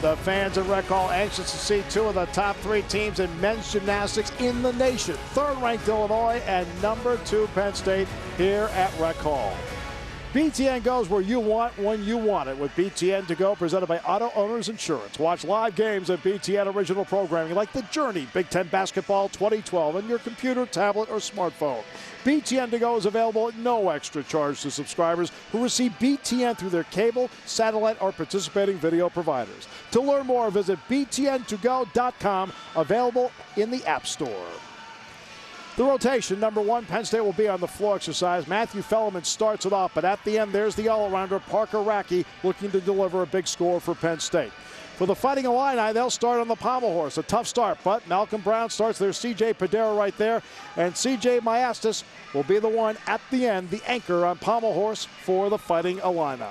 The fans at Rec Hall anxious to see two of the top 3 teams in men's gymnastics in the nation. 3rd-ranked Illinois and number 2 Penn State here at Rec Hall. BTN goes where you want when you want it with BTN to go, presented by Auto Owners Insurance. Watch live games of BTN original programming like The Journey, Big Ten Basketball 2012 on your computer, tablet, or smartphone. BTN to go is available at no extra charge to subscribers who receive BTN through their cable, satellite, or participating video providers. To learn more, visit btntogo.com, available in the App Store. The rotation, number 1, Penn State will be on the floor exercise. Matthew FELLEMAN starts it off, but at the end, there's the all-arounder, Parker RAQUE, looking to deliver a big score for Penn State. For the Fighting Illini, they'll start on the pommel horse. A tough start, but Malcolm Brown starts. There's C.J. Penedra right there, and C.J. Maestas will be the one at the end, the anchor on pommel horse for the Fighting Illini.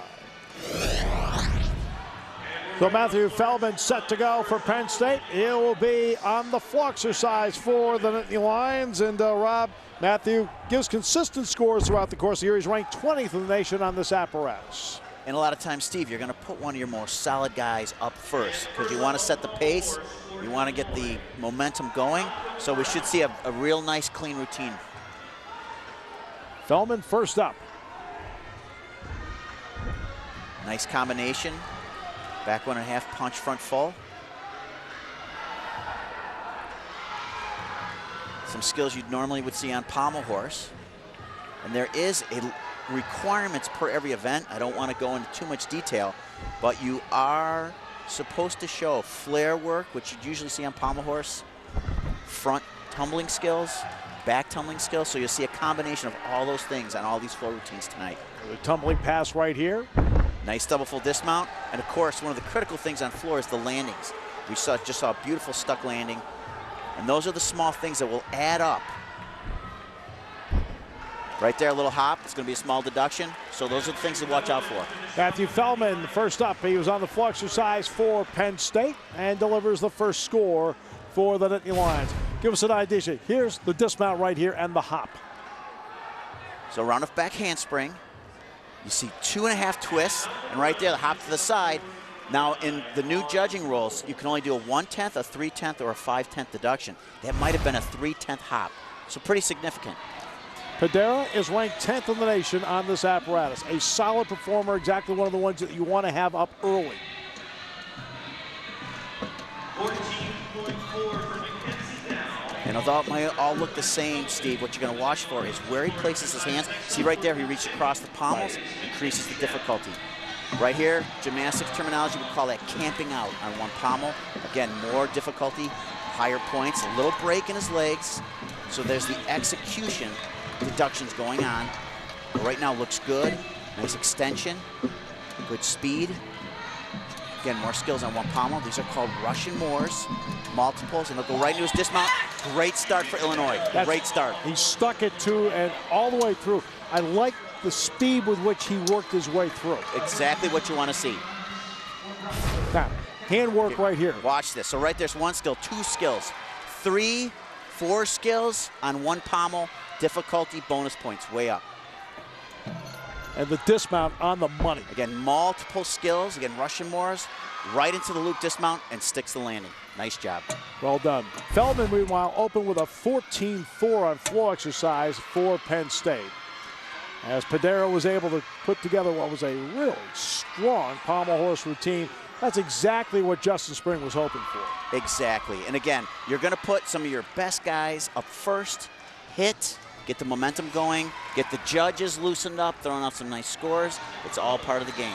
So Matthew FELLEMAN set to go for Penn State. He will be on the floor exercise for the Nittany Lions. And Rob, Matthew gives consistent scores throughout the course of the year. He's ranked 20th in the nation on this apparatus. And a lot of times, Steve, you're going to put one of your more solid guys up first because you want to set the pace. You want to get the momentum going. So we should see a real nice, clean routine. FELLEMAN first up. Nice combination. Back 1.5 punch front full. Some skills you normally would see on pommel horse. And there is a requirements per every event. I don't want to go into too much detail, but you are supposed to show flare work, which you'd usually see on pommel horse, front tumbling skills, back tumbling skills. So you'll see a combination of all those things on all these floor routines tonight. The tumbling pass right here. Nice double full dismount. And of course, one of the critical things on floor is the landings. We just saw a beautiful stuck landing. And those are the small things that will add up. Right there, a little hop. It's going to be a small deduction. So those are the things to watch out for. Matthew FELLEMAN, first up. He was on the floor exercise for Penn State and delivers the first score for the Nittany Lions. Give us an idea. Here's the dismount right here and the hop. So round of back handspring. You see 2.5 twists, and right there, the hop to the side. Now, in the new judging rules, you can only do a 1/10, a 3/10, or a 5/10 deduction. That might have been a 3/10 hop, so pretty significant. Penedra is ranked 10th in the nation on this apparatus. A solid performer, exactly one of the ones that you want to have up early. 14.4 for MACKENZIE now. And although it might all look the same, Steve, what you're going to watch for is where he places his hands. See right there, he reaches across the pommels, increases the difficulty. Right here, gymnastics terminology would call that camping out on one pommel. Again, more difficulty, higher points, a little break in his legs. So there's the execution deductions going on. But right now looks good. Nice extension, good speed. Again, more skills on one pommel. These are called Russian Moors, multiples, and they'll go right into his dismount. Great start for Illinois. Great start. He stuck it to and all the way through. I like the speed with which he worked his way through. Exactly what you want to see. Now, handwork right here. Watch this. So right there's one skill, 2 skills, 3, 4 skills on one pommel. Difficulty, bonus points, way up. And the dismount on the money. Again, multiple skills. Again, Russian Moors, right into the loop dismount and sticks the landing. Nice job. Well done. FELLEMAN, meanwhile, opened with a 14-4 on floor exercise for Penn State. As Penedra was able to put together what was a really strong pommel horse routine. That's exactly what Justin Spring was hoping for. Exactly. And again, you're going to put some of your best guys up first, hit, get the momentum going, get the judges loosened up, throwing out some nice scores. It's all part of the game.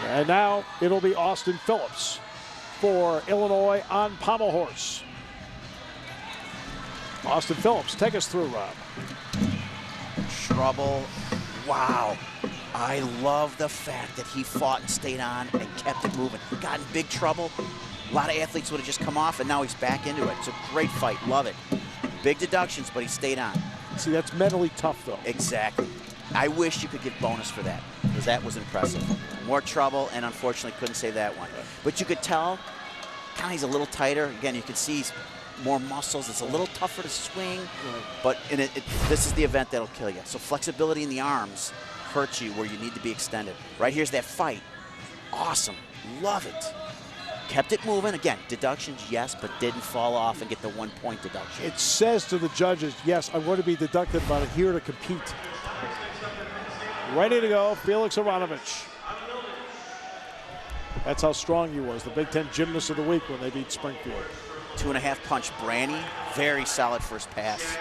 And now it'll be Austin Phillips for Illinois on pommel horse. Austin Phillips, take us through, Rob. Trouble. Wow. I love the fact that he fought and stayed on and kept it moving. Got in big trouble. A lot of athletes would have just come off, and now he's back into it. It's a great fight. Love it. Big deductions, but he stayed on. See, that's mentally tough, though. Exactly. I wish you could give bonus for that, because that was impressive. More trouble, and unfortunately couldn't say that one. But you could tell, kind of he's a little tighter. Again, you can see he's more muscles. It's a little tougher to swing, but this is the event that'll kill you. So flexibility in the arms hurts you where you need to be extended. Right here's that fight. Awesome. Love it. Kept it moving. Again, deductions, yes, but didn't fall off and get the 1 point deduction. It says to the judges, yes, I'm going to be deducted, but I'm here to compete. Ready to go, FELIX ARONOVICH. That's how strong he was, the Big Ten Gymnast of the Week when they beat Springfield. 2.5 punch Branny. Very solid first pass.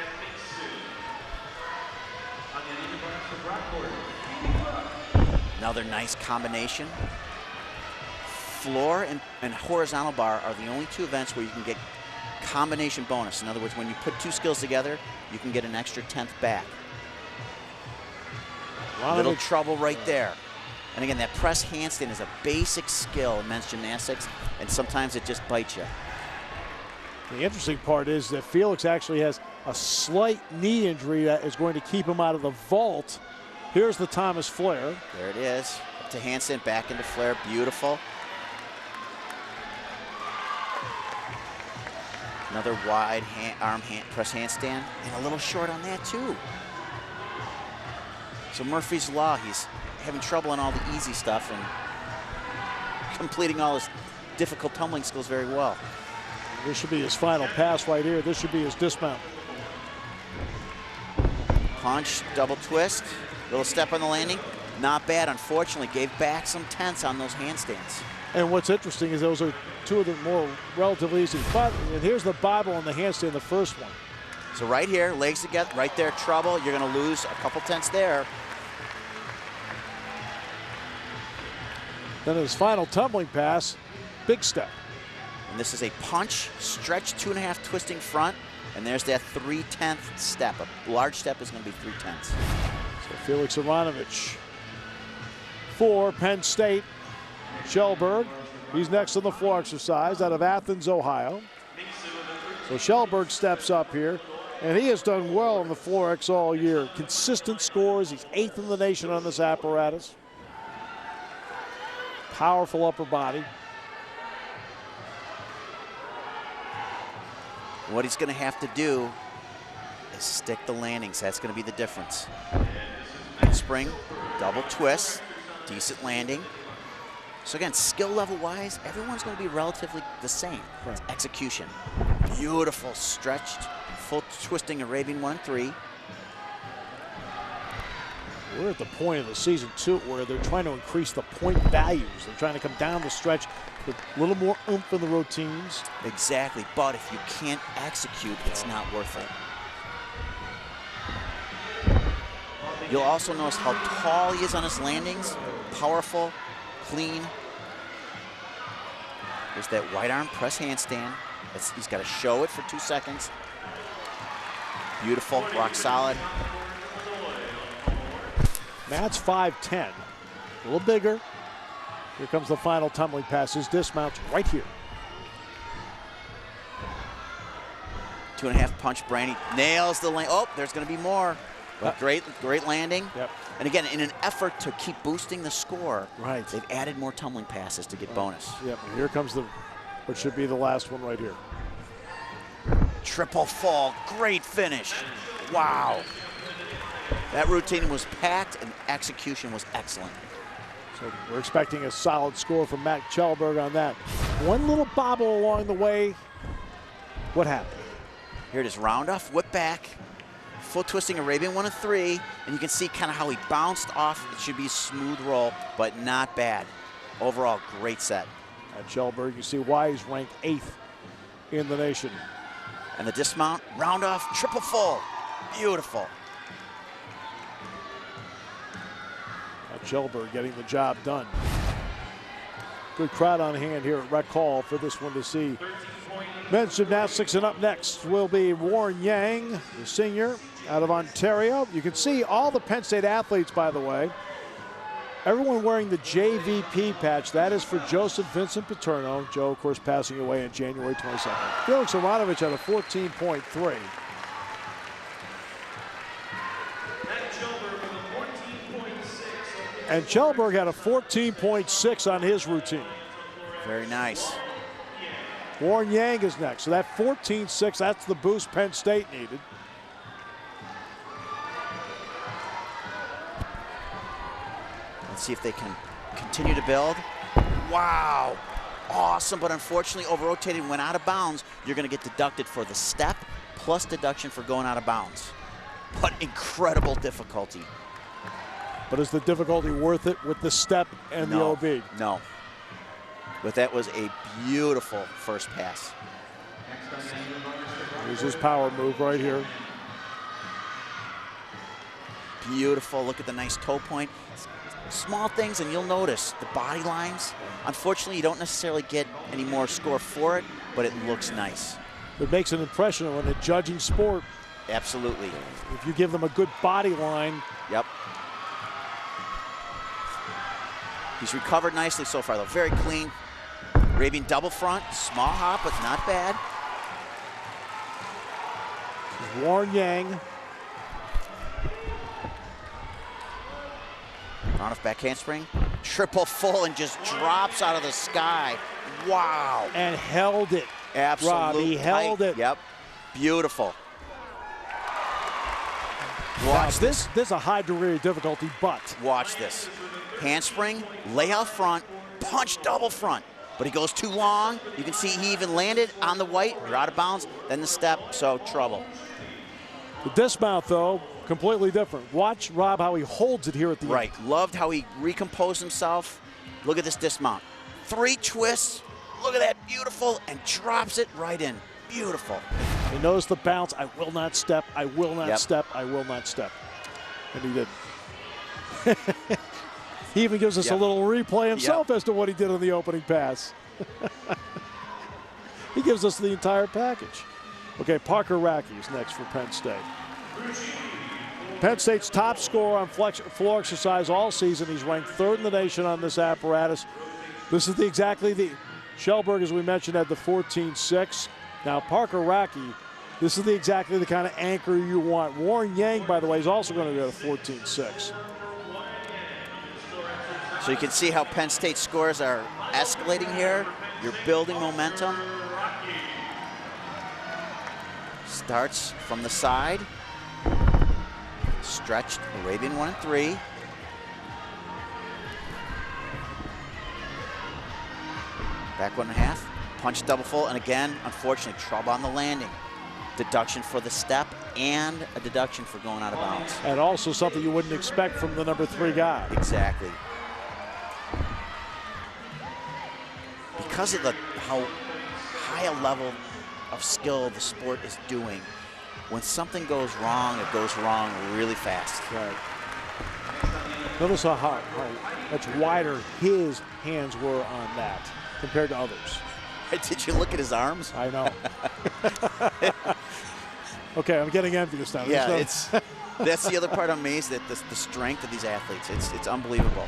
Another nice combination. Floor and horizontal bar are the only two events where you can get combination bonus. In other words, when you put two skills together, you can get an extra 10th back. Little trouble right there. And again, that press handstand is a basic skill in men's gymnastics, and sometimes it just bites you. The interesting part is that FELIX actually has a slight knee injury that is going to keep him out of the vault. Here's the Thomas flare. There it is. Up to handstand, back into flare. Beautiful. Another wide arm press handstand, and a little short on that too. So Murphy's Law, he's having trouble on all the easy stuff and completing all his difficult tumbling skills very well. This should be his final pass right here. This should be his dismount. Punch, double twist, little step on the landing. Not bad, unfortunately. Gave back some tenths on those handstands. And what's interesting is those are two of the more relatively easy. But and here's the Bible on the handstand, the first one. So right here, legs together, right there, trouble. You're going to lose a couple tenths there. Then his final tumbling pass, big step. And this is a punch, stretch 2.5 twisting front, and there's that 3/10 step. A large step is going to be 3/10. So FELIX ARONOVICH for Penn State. CHELBERG, he's next on the floor exercise out of Athens, Ohio. So CHELBERG steps up here, and he has done well on the floor X all year. Consistent scores, he's 8th in the nation on this apparatus. Powerful upper body. What he's going to have to do is stick the landings. That's going to be the difference. Spring, double twist, decent landing. So again, skill level wise, everyone's going to be relatively the same. Right. Execution. Beautiful stretched, full twisting Arabian 1-3. We're at the point of the season, too, where they're trying to increase the point values. They're trying to come down the stretch with a little more oomph in the routines. Exactly, but if you can't execute, it's not worth it. You'll also notice how tall he is on his landings. Powerful, clean. There's that white arm press handstand. He's got to show it for 2 seconds. Beautiful, rock solid. Matt's 5'10", a little bigger. Here comes the final tumbling pass. His dismount's right here. 2.5 punch Brandy nails the lane. Oh, there's going to be more. But great landing. Yep. And again, in an effort to keep boosting the score, right, they've added more tumbling passes to get bonus. Yep, and here comes what should be the last one right here. Triple fall, great finish. Wow. That routine was packed and execution was excellent. So we're expecting a solid score from Matt CHELBERG on that. One little bobble along the way. What happened? Here it is, round off, whip back, full twisting Arabian 1-3, and you can see kind of how he bounced off. It should be a smooth roll, but not bad. Overall, great set. At CHELBERG, you see why he's ranked 8th in the nation. And the dismount, round off, triple full. Beautiful. At CHELBERG getting the job done. Good crowd on hand here at Rec Hall for this one to see. Men's gymnastics, and up next will be Warren Yang, the senior out of Ontario. You can see all the Penn State athletes, by the way. Everyone wearing the JVP patch. That is for Joseph Vincent Paterno. Joe, of course, passing away on January 22nd. FELIX ARONOVICH at a 14.3. And CHELBERG had a 14.6 on his routine. Very nice. Warren Yang is next. So that 14-6, that's the boost Penn State needed. Let's see if they can continue to build. Wow, awesome, but unfortunately over-rotated, went out of bounds. You're gonna get deducted for the step plus deduction for going out of bounds. But incredible difficulty. But is the difficulty worth it with the step and the OB? No. But that was a beautiful first pass. Here's his power move right here. Beautiful, look at the nice toe point. Small things and you'll notice the body lines. Unfortunately, you don't necessarily get any more score for it, but it looks nice. It makes an impression in a judging sport. Absolutely. If you give them a good body line. Yep. He's recovered nicely so far though, very clean. Arabian double front, small hop, but not bad. Warren Yang. Aronovic back handspring, triple full and just drops out of the sky. Wow. And held it. Absolutely. Rob, he held it. Yep. Beautiful. Watch this. This is a high degree of difficulty, but. Watch this. Handspring, lay out front, punch double front. But he goes too long. You can see he even landed on the white. You're out of bounds. Then the step, so trouble. The dismount, though, completely different. Watch, Rob, how he holds it here at the end. Right. Loved how he recomposed himself. Look at this dismount. 3 twists. Look at that. Beautiful. And drops it right in. Beautiful. He knows the bounce. I will not step. I will not step. I will not step. And he did. He even gives us a little replay himself as to what he did on the opening pass. He gives us the entire package. Okay, Parker RAQUE is next for Penn State. Penn State's top scorer on floor exercise all season. He's ranked 3rd in the nation on this apparatus. This is exactly the CHELBERG, as we mentioned, had the 14-6. Now Parker RAQUE, this is exactly the kind of anchor you want. Warren Yang, by the way, is also going to go to 14-6. So you can see how Penn State scores are escalating here. You're building momentum. Starts from the side. Stretched Arabian 1 and 3. Back 1.5. Punch double full, and again, unfortunately, trouble on the landing. Deduction for the step and a deduction for going out of bounds. And also something you wouldn't expect from the number 3 guy. Exactly. Because of how high a level of skill the sport is doing, when something goes wrong, it goes wrong really fast. Right. Notice how much wider his hands were on that compared to others. Did you look at his arms? I know. Okay, I'm getting envious now. Yeah, that's the other part I'm amazed at, the strength of these athletes. It's unbelievable.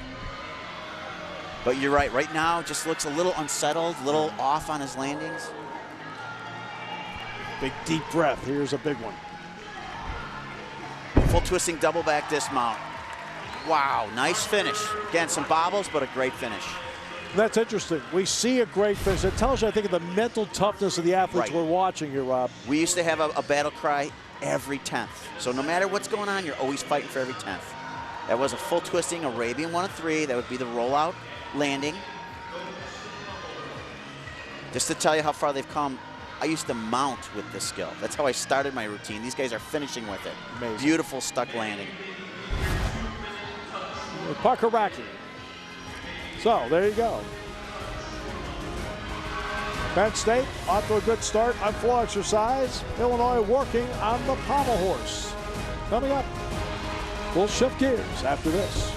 But you're right, right now just looks a little unsettled, a little off on his landings. Big deep breath, here's a big one. Full twisting double back dismount. Wow, nice finish. Again, some bobbles, but a great finish. That's interesting. We see a great finish. It tells you, I think, of the mental toughness of the athletes we're watching here, Rob. We used to have a battle cry every 10th. So no matter what's going on, you're always fighting for every 10th. That was a full twisting Arabian 1 and 3. That would be the rollout landing. Just to tell you how far they've come, I used to mount with this skill. That's how I started my routine. These guys are finishing with it. Amazing. Beautiful stuck landing. Parker RAQUE. So there you go. Penn State off to a good start on floor exercise. Illinois working on the pommel horse. Coming up, we'll shift gears after this.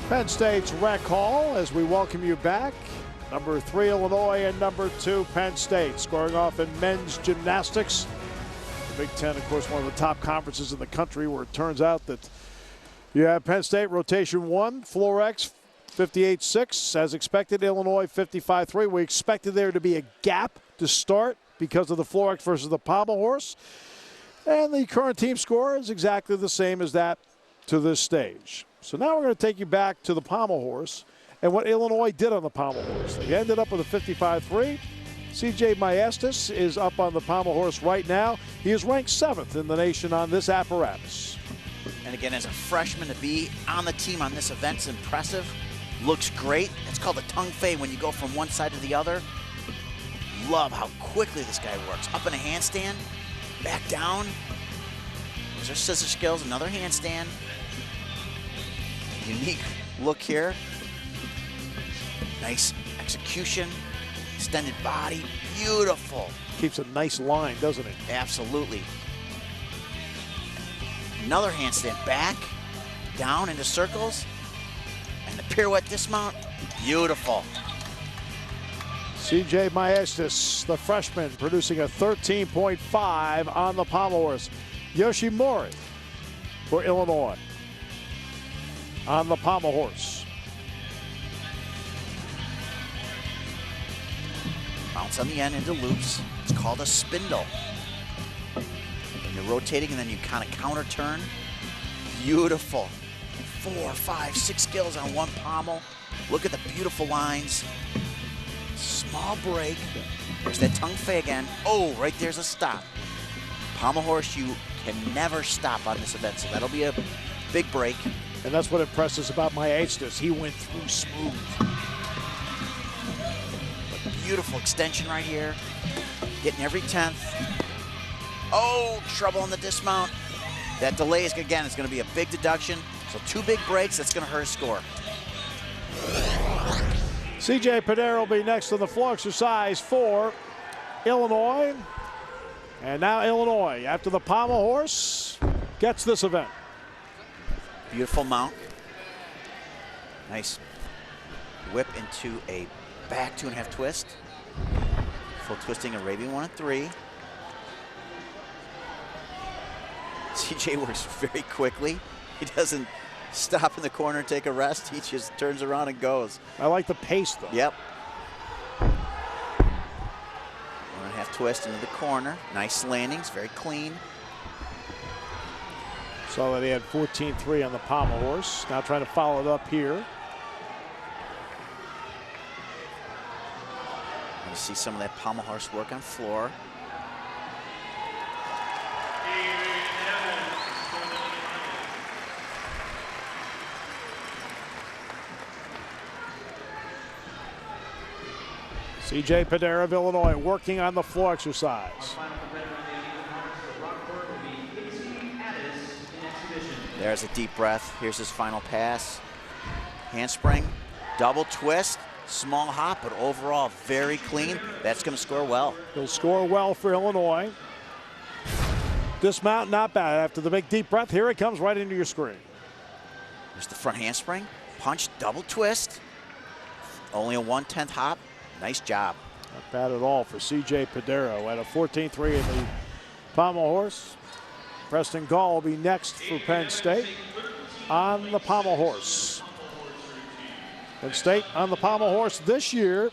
Penn State's Rec Hall as we welcome you back. Number 3 Illinois and number 2 Penn State scoring off in men's gymnastics. The Big Ten, of course, one of the top conferences in the country, where it turns out that you have Penn State rotation 1, floor X 58-6 as expected. Illinois 55-3. We expected there to be a gap to start because of the FELIX versus the pommel horse. And the current team score is exactly the same as that to this stage. So now we're going to take you back to the pommel horse and what Illinois did on the pommel horse. They ended up with a 55-3. CJ Maestas is up on the pommel horse right now. He is ranked 7th in the nation on this apparatus. And again, as a freshman, to be on the team on this event is impressive. Looks great. It's called a tongue fade when you go from one side to the other. Love how quickly this guy works. Up in a handstand, back down. Those are scissor skills, another handstand. Unique look here. Nice execution, extended body, beautiful. Keeps a nice line, doesn't it? Absolutely. Another handstand, back, down into circles, and the pirouette dismount, beautiful. CJ Maestas, the freshman, producing a 13.5 on the pommel horse. Yoshimori for Illinois on the pommel horse. Bounce on the end into loops. It's called a spindle. And you're rotating and then you kind of counter turn. Beautiful. 4, 5, 6 skills on one pommel. Look at the beautiful lines. Small break. There's that tongue fade again. Oh, right there's a stop. Pommel horse, you can never stop on this event, so that'll be a big break. And that's what impresses about Maestas. He went through smooth. Beautiful extension right here. Getting every 10th. Oh, trouble on the dismount. That delay is, again, it's going to be a big deduction. So 2 big breaks, that's going to hurt his score. CJ Penn will be next on the floor exercise for Illinois. And now Illinois, after the pommel horse, gets this event. Beautiful mount. Nice whip into a back 2.5 twist. Full twisting Arabian 1 and 3. CJ works very quickly. He doesn't stop in the corner and take a rest. He just turns around and goes. I like the pace, though. Yep. 1.5 twist into the corner. Nice landings, very clean. Saw that he had 14-3 on the pommel horse. Now trying to follow it up here. You see some of that pommel horse work on floor. CJ Penn of Illinois working on the floor exercise. There's a deep breath. Here's his final pass. Handspring, double twist, small hop, but overall very clean. That's going to score well. He'll score well for Illinois. Dismount, not bad. After the big deep breath, here it comes right into your screen. There's the front handspring, punch, double twist. Only a 1/10 hop. Nice job. Not bad at all for CJ Padero at a 14-3 in the pommel horse. Preston Gall will be next for Penn State on the pommel horse. Penn State on the pommel horse this year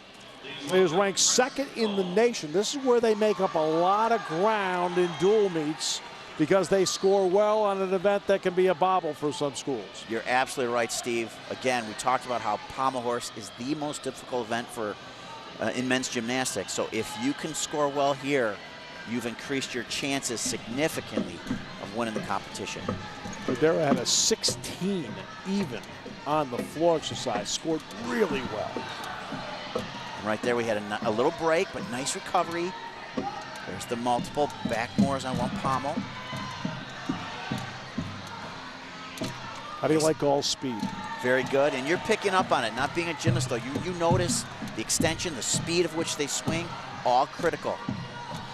is ranked 2nd in the nation. This is where they make up a lot of ground in dual meets because they score well on an event that can be a bobble for some schools. You're absolutely right, Steve. Again, we talked about how pommel horse is the most difficult event for in men's gymnastics. So if you can score well here, you've increased your chances significantly of winning the competition. Padera had a 16 even on the floor exercise, scored really well. And right there we had a little break, but nice recovery. There's the multiple back moors on one pommel. How do you like Gall's speed? Very good, and you're picking up on it, not being a gymnast though. You notice the extension, the speed of which they swing, all critical.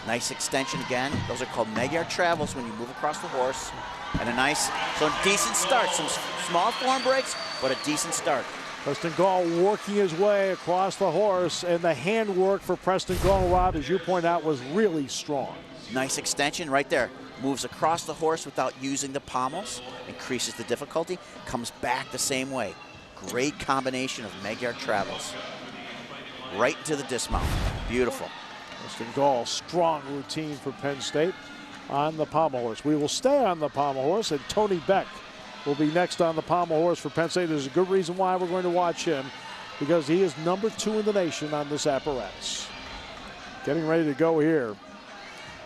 Nice extension again. Those are called MIGUEL travels when you move across the horse. And a nice, so decent start. Some small form breaks, but a decent start. Preston Gall working his way across the horse, and the handwork for Preston Gall, Rob, as you point out, was really strong. Nice extension right there. Moves across the horse without using the pommels, increases the difficulty, comes back the same way. Great combination of MIGUEL travels. Right into the dismount. Beautiful. TRISTAN Gall, strong routine for Penn State on the pommel horse. We will stay on the pommel horse, and Tony Beck will be next on the pommel horse for Penn State. There's a good reason why we're going to watch him, because he is number 2 in the nation on this apparatus. Getting ready to go here.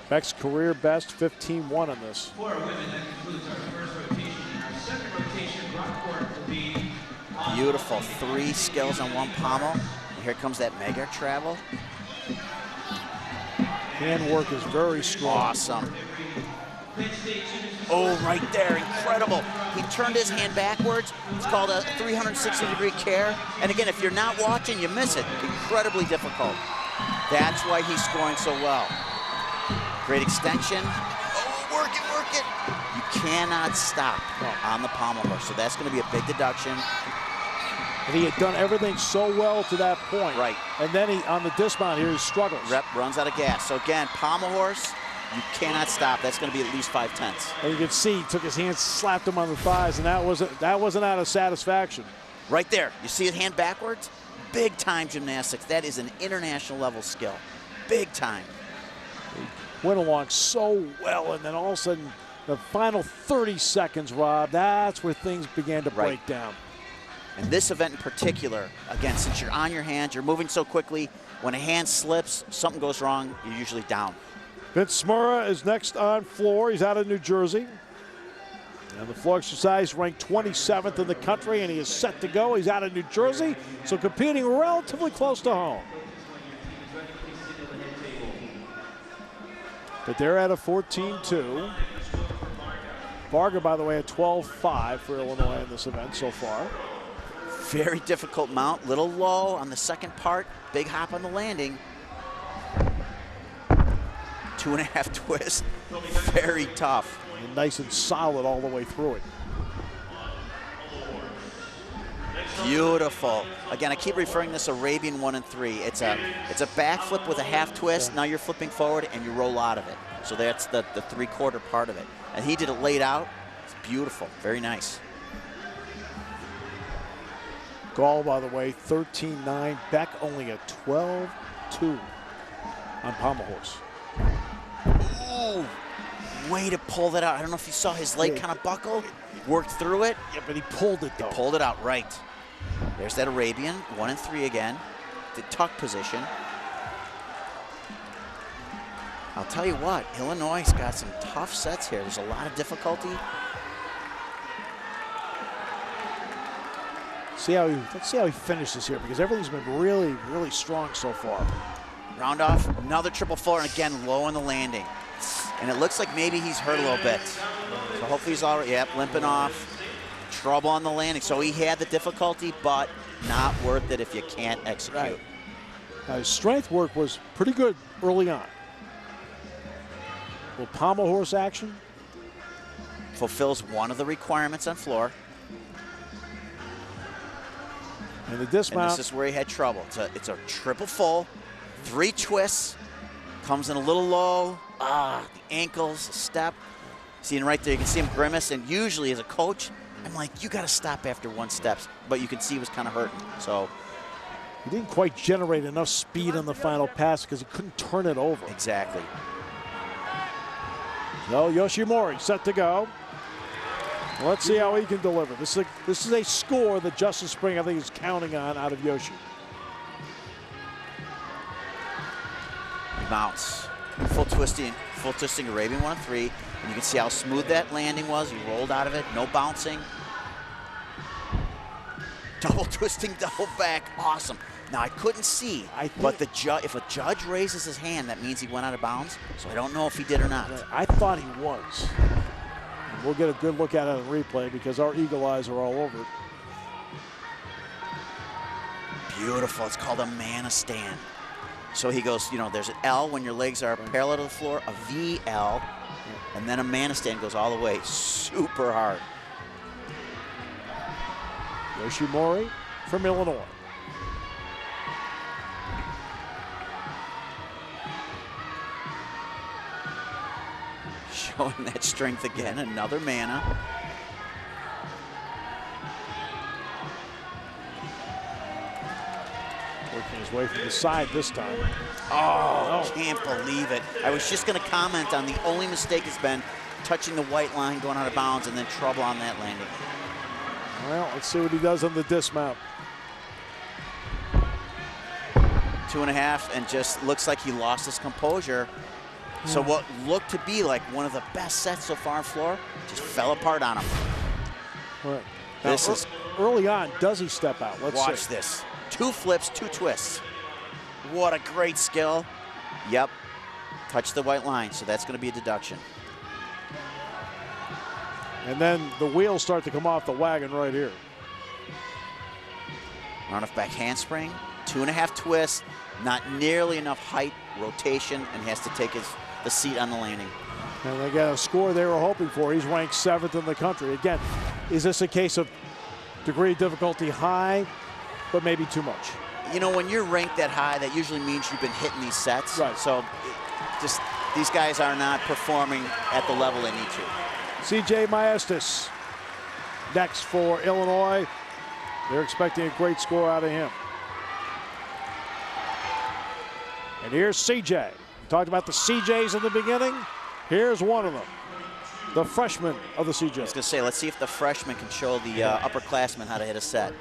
Beck's career best, 15-1 on this. For women, that concludes our first rotation. Our second rotation, Rockport will be Beautiful, 3 skills on 1 pommel. And here comes that mega travel. Handwork is very strong. Awesome. Oh, right there, incredible. He turned his hand backwards. It's called a 360-degree care. And again, if you're not watching, you miss it. Incredibly difficult. That's why he's scoring so well. Great extension. Oh, work it. You cannot stop on the pommel horse, so that's going to be a big deduction. And he had done everything so well to that point. Right. And then he, on the dismount here, he struggles. Rep runs out of gas. So again, pommel horse, you cannot stop. That's going to be at least 5/10. And you can see he took his hands, slapped him on the thighs, and that wasn't out of satisfaction. Right there. You see his hand backwards? Big time gymnastics. That is an international level skill. Big time. He went along so well, and then all of a sudden, the final 30 seconds, Rob, that's where things began to break down. And this event in particular, again, since you're on your hands, you're moving so quickly, when a hand slips, something goes wrong, you're usually down. Vince Smurra is next on floor. He's out of New Jersey. And the floor exercise ranked 27th in the country, and he is set to go. He's out of New Jersey, so competing relatively close to home. But they're at a 14-2. Varga, by the way, at 12-5 for Illinois in this event so far. Very difficult mount, little low on the second part, big hop on the landing. 2.5 twist, very tough. And nice and solid all the way through it. Beautiful. Again, I keep referring to this Arabian 1 and 3. It's a backflip with a half twist. Now you're flipping forward and you roll out of it. So that's the 3/4 part of it. And he did it laid out. It's beautiful, very nice. Gall, by the way, 13-9. Beck only a 12-2 on pommel horse. Ooh, way to pull that out. I don't know if you saw his leg kind of buckle, worked through it. Yeah, but he pulled it, though. He pulled it out, right. There's that Arabian, 1 and 3 again. The tuck position. I'll tell you what, Illinois has got some tough sets here. There's a lot of difficulty. Let's see how he finishes here, because everything's been really, really strong so far. Round off, another triple fuller, and again, low on the landing. And it looks like maybe he's hurt a little bit. So hopefully he's all right. Yep, limping off. Trouble on the landing. So he had the difficulty, but not worth it if you can't execute. Right. His strength work was pretty good early on. Well, pommel horse action. Fulfills one of the requirements on floor. And the dismount. And this is where he had trouble. It's a triple full, 3 twists, comes in a little low. The ankles, step. See him right there, you can see him grimace, and usually as a coach, I'm like, you gotta stop after 1 step. But you can see he was kind of hurting, so. He didn't quite generate enough speed on the final pass because he couldn't turn it over. Exactly. So Yoshimori set to go. Let's see how he can deliver. This is a score that Justin Spring, I think, is counting on out of Yoshi. Bounce. Full twisting Arabian 1 and 3. And you can see how smooth that landing was. He rolled out of it, no bouncing. Double twisting, double back, awesome. Now I couldn't see, but if a judge raises his hand, that means he went out of bounds. So I don't know if he did or not. I thought he was. We'll get a good look at it on replay because our eagle eyes are all over it. Beautiful, it's called a mana stand. So he goes, you know, there's an L when your legs are parallel to the floor, a VL, and then a mana stand goes all the way, super hard. Yoshimori from Illinois. Showing that strength again, another mana. Working his way from the side this time. Oh, can't believe it. I was just going to comment on the only mistake has been touching the white line, going out of bounds, and then trouble on that landing. Well, let's see what he does on the dismount. 2.5, and just looks like he lost his composure. So what looked to be like one of the best sets so far on floor just fell apart on him. Right. This is early on. Does he step out? Let's watch see. this. 2 flips, 2 twists. What a great skill. Yep. Touch the white line, so that's going to be a deduction. And then the wheels start to come off the wagon right here. Run off back handspring, 2.5 twists, not nearly enough height, rotation, and has to take the seat on the landing. And they got a score they were hoping for. He's ranked 7th in the country. Again, is this a case of degree of difficulty high, but maybe too much? You know, when you're ranked that high, that usually means you've been hitting these sets. Right. So just these guys are not performing at the level they need to. CJ Maestas next for Illinois. They're expecting a great score out of him. And here's CJ. We talked about the CJs in the beginning. Here's one of them, the freshman of the CJ. I was going to say, let's see if the freshman can show the upperclassmen how to hit a set.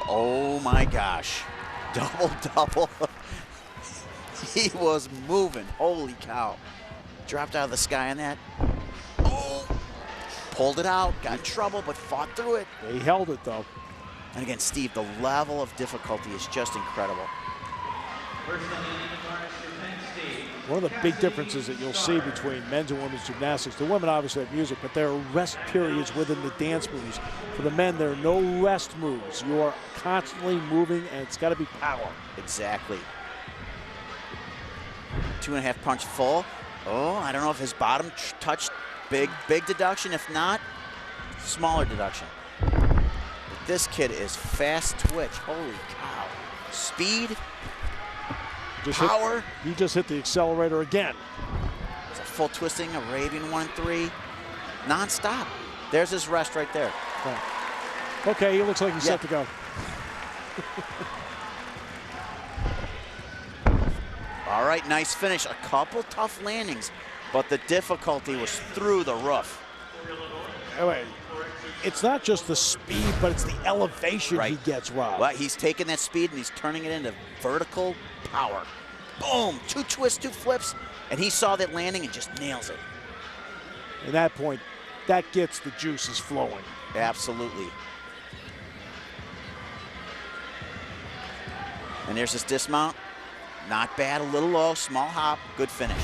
Oh my gosh. Double. He was moving. Holy cow. Dropped out of the sky on that. Oh! Pulled it out, got in trouble, but fought through it. He held it, though. And again, Steve, the level of difficulty is just incredible. First on the uniforms for Penn State. One of the big differences that you'll see between men's and women's gymnastics, the women obviously have music, but there are rest periods within the dance moves. For the men, there are no rest moves. You are constantly moving, and it's got to be power. Exactly. 2.5 punch full. Oh, I don't know if his bottom touched. Big deduction. If not, smaller deduction. But this kid is fast twitch. Holy cow. Speed, power. He just hit the accelerator again. It's a full twisting, Arabian 1 and 3. Non-stop. There's his rest right there. Right. Okay, he looks like he's set to go. All right, nice finish. A couple tough landings, but the difficulty was through the roof. Anyway, it's not just the speed, but it's the elevation he gets, Rob. Well, he's taking that speed and he's turning it into vertical power. Boom, 2 twists, 2 flips, and he saw that landing and just nails it. At that point, that gets the juices flowing. Absolutely. And there's his dismount. Not bad, a little low, small hop, good finish.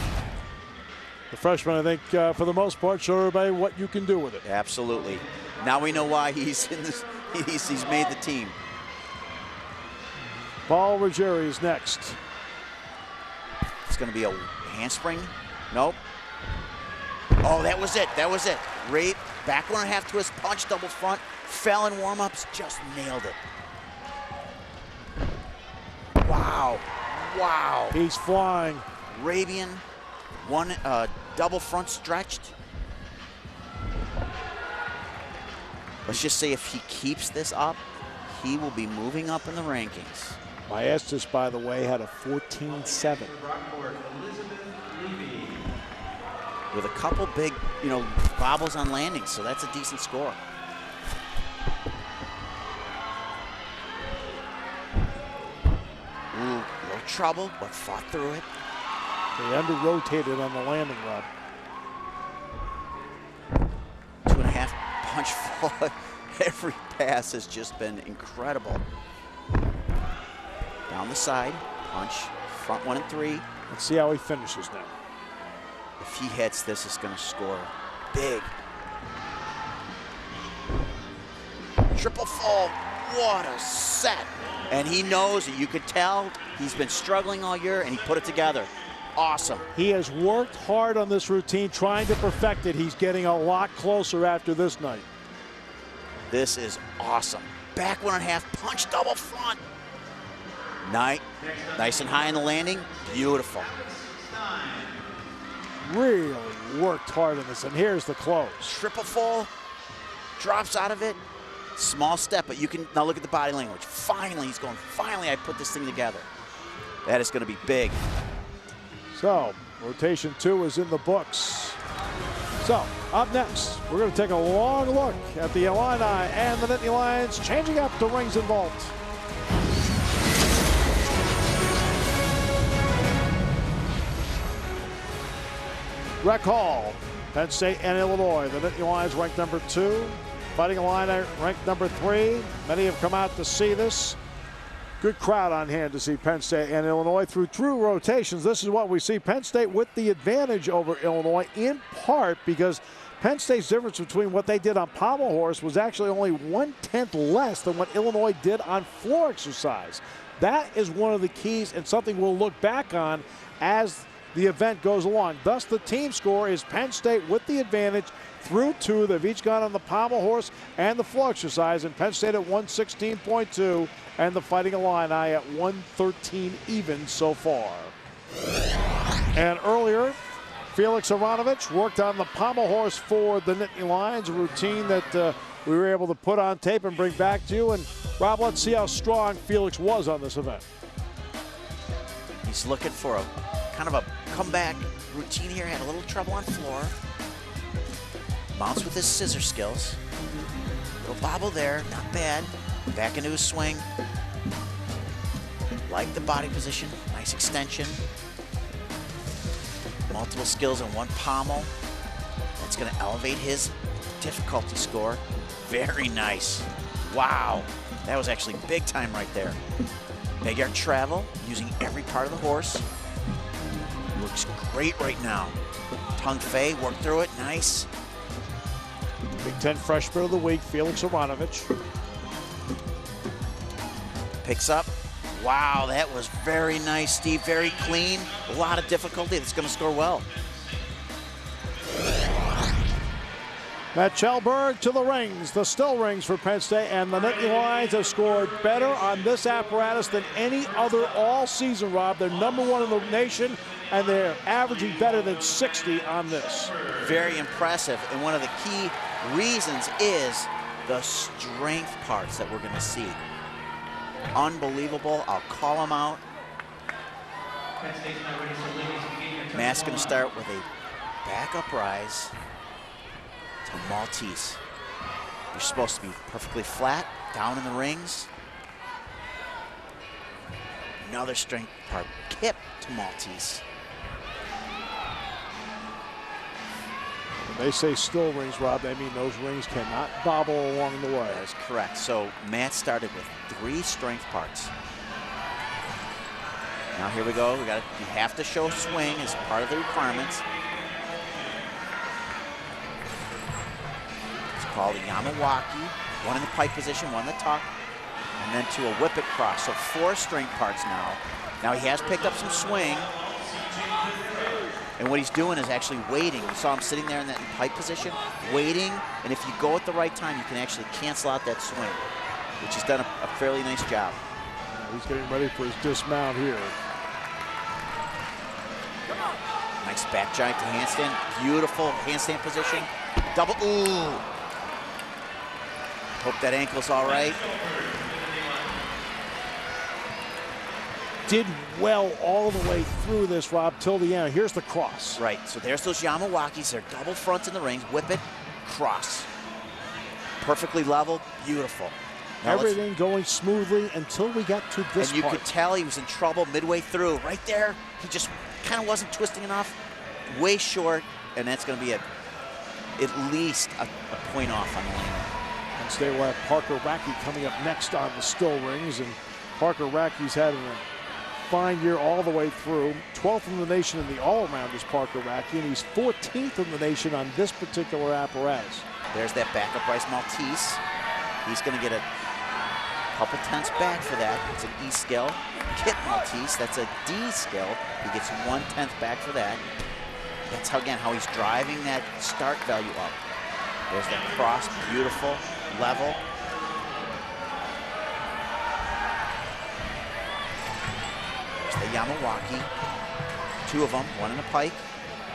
The freshman, I think, for the most part, show everybody what you can do with it. Absolutely. Now we know why he's in this. He's made the team. Paul Ruggieri is next. It's going to be a handspring. Nope. Oh, that was it. That was it. Rape, back 1.5 twist, punch, double front, fell in warm-ups, just nailed it. Wow. Wow. He's flying. Arabian, double front stretched. Let's just say if he keeps this up, he will be moving up in the rankings. Maestas, by the way, had a 14-7. With a couple big, bobbles on landings, so that's a decent score. Ooh, no trouble, but fought through it. They under-rotated on the landing, Rob. 2.5 punch full. Every pass has just been incredible. Down the side, punch, front 1 and 3. Let's see how he finishes now. If he hits this, it's going to score big. Triple full. What a set. And he knows it. You could tell he's been struggling all year, and he put it together. Awesome. He has worked hard on this routine, trying to perfect it. He's getting a lot closer after this night. This is awesome. Back 1.5, punch, double front. Nice and high in the landing. Beautiful. Really worked hard on this, and here's the close. Triple full, drops out of it. Small step, but you can, now look at the body language. Finally, he's going, finally I put this thing together. That is going to be big. So, rotation 2 is in the books. So, up next, we're going to take a long look at the Illini and the Nittany Lions changing up the rings and vault. Rec Hall, Penn State and Illinois. The Nittany Lions ranked number 2. Fighting Illini ranked number 3. Many have come out to see this. Good crowd on hand to see Penn State and Illinois through true rotations. This is what we see. Penn State with the advantage over Illinois, in part because Penn State's difference between what they did on pommel horse was actually only 1/10 less than what Illinois did on floor exercise. That is one of the keys and something we'll look back on as the event goes along. Thus, the team score is Penn State with the advantage through 2. They've each gone on the pommel horse and the floor exercise, and Penn State at 116.2 and the Fighting Illini at 113 even so far. And earlier, FELIX ARONOVICH worked on the pommel horse for the Nittany Lions, a routine that we were able to put on tape and bring back to you. And Rob, let's see how strong FELIX was on this event. He's looking for a kind of a comeback routine here. Had a little trouble on floor. Mounts with his scissor skills. Little bobble there, not bad. Back into his swing. Like the body position, nice extension. Multiple skills in one pommel. That's gonna elevate his difficulty score. Very nice. Wow, that was actually big time right there. Big air travel, using every part of the horse. Looks great right now. Tongue fei, work through it, nice. Big Ten Freshman of the Week, FELIX ARONOVICH. Picks up. Wow, that was very nice, Steve. Very clean. A lot of difficulty. That's going to score well. Matt CHELBERG to the rings, the still rings for Penn State, and the Nittany Lions have scored better on this apparatus than any other all season, Rob. They're #1 in the nation, and they're averaging better than 60 on this. Very impressive, and one of the key reasons is the strength parts that we're going to see. Unbelievable. I'll call them out. Matt's going to start with a back up rise to Maltese. You're supposed to be perfectly flat, down in the rings. Another strength part, kip to Maltese. When they say still rings, Rob, they mean those rings cannot bobble along the way. That is correct. So Matt started with 3 strength parts. Now here we go. You have to show swing as part of the requirements. It's called a Yamawaki. 1 in the pike position, 1 in the tuck, and then to a whip it cross. So 4 strength parts now. Now he has picked up some swing. And what he's doing is actually waiting. You saw him sitting there in that pike position, waiting. And if you go at the right time, you can actually cancel out that swing, which he's done a fairly nice job. He's getting ready for his dismount here. Nice back giant to handstand. Beautiful handstand position. Double, ooh. Hope that ankle's all right. Did well all the way through this, Rob, till the end. Here's the cross. Right, so there's those Yamawakis. They're double fronts in the rings. Whip it, cross. Perfectly level, beautiful. Now everything going smoothly until we got to this And you part. could tell he was in trouble midway through. Right there, he just kind of wasn't twisting enough. Way short, and that's going to be at least a point off on the lane. Penn State will have Parker RAQUE coming up next on the still rings, and Parker RAQUE's had a fine year all the way through. 12th in the nation in the all-around is Parker RAQUE, and he's 14th in the nation on this particular apparatus. There's that backup rise Maltese. He's going to get a couple tenths back for that. It's an E skill. Kip Maltese, that's a D skill. He gets 1/10 back for that. That's how, again, how he's driving that start value up. There's that cross, beautiful, level. There's the Yamawaki. 2 of them, 1 in a pike.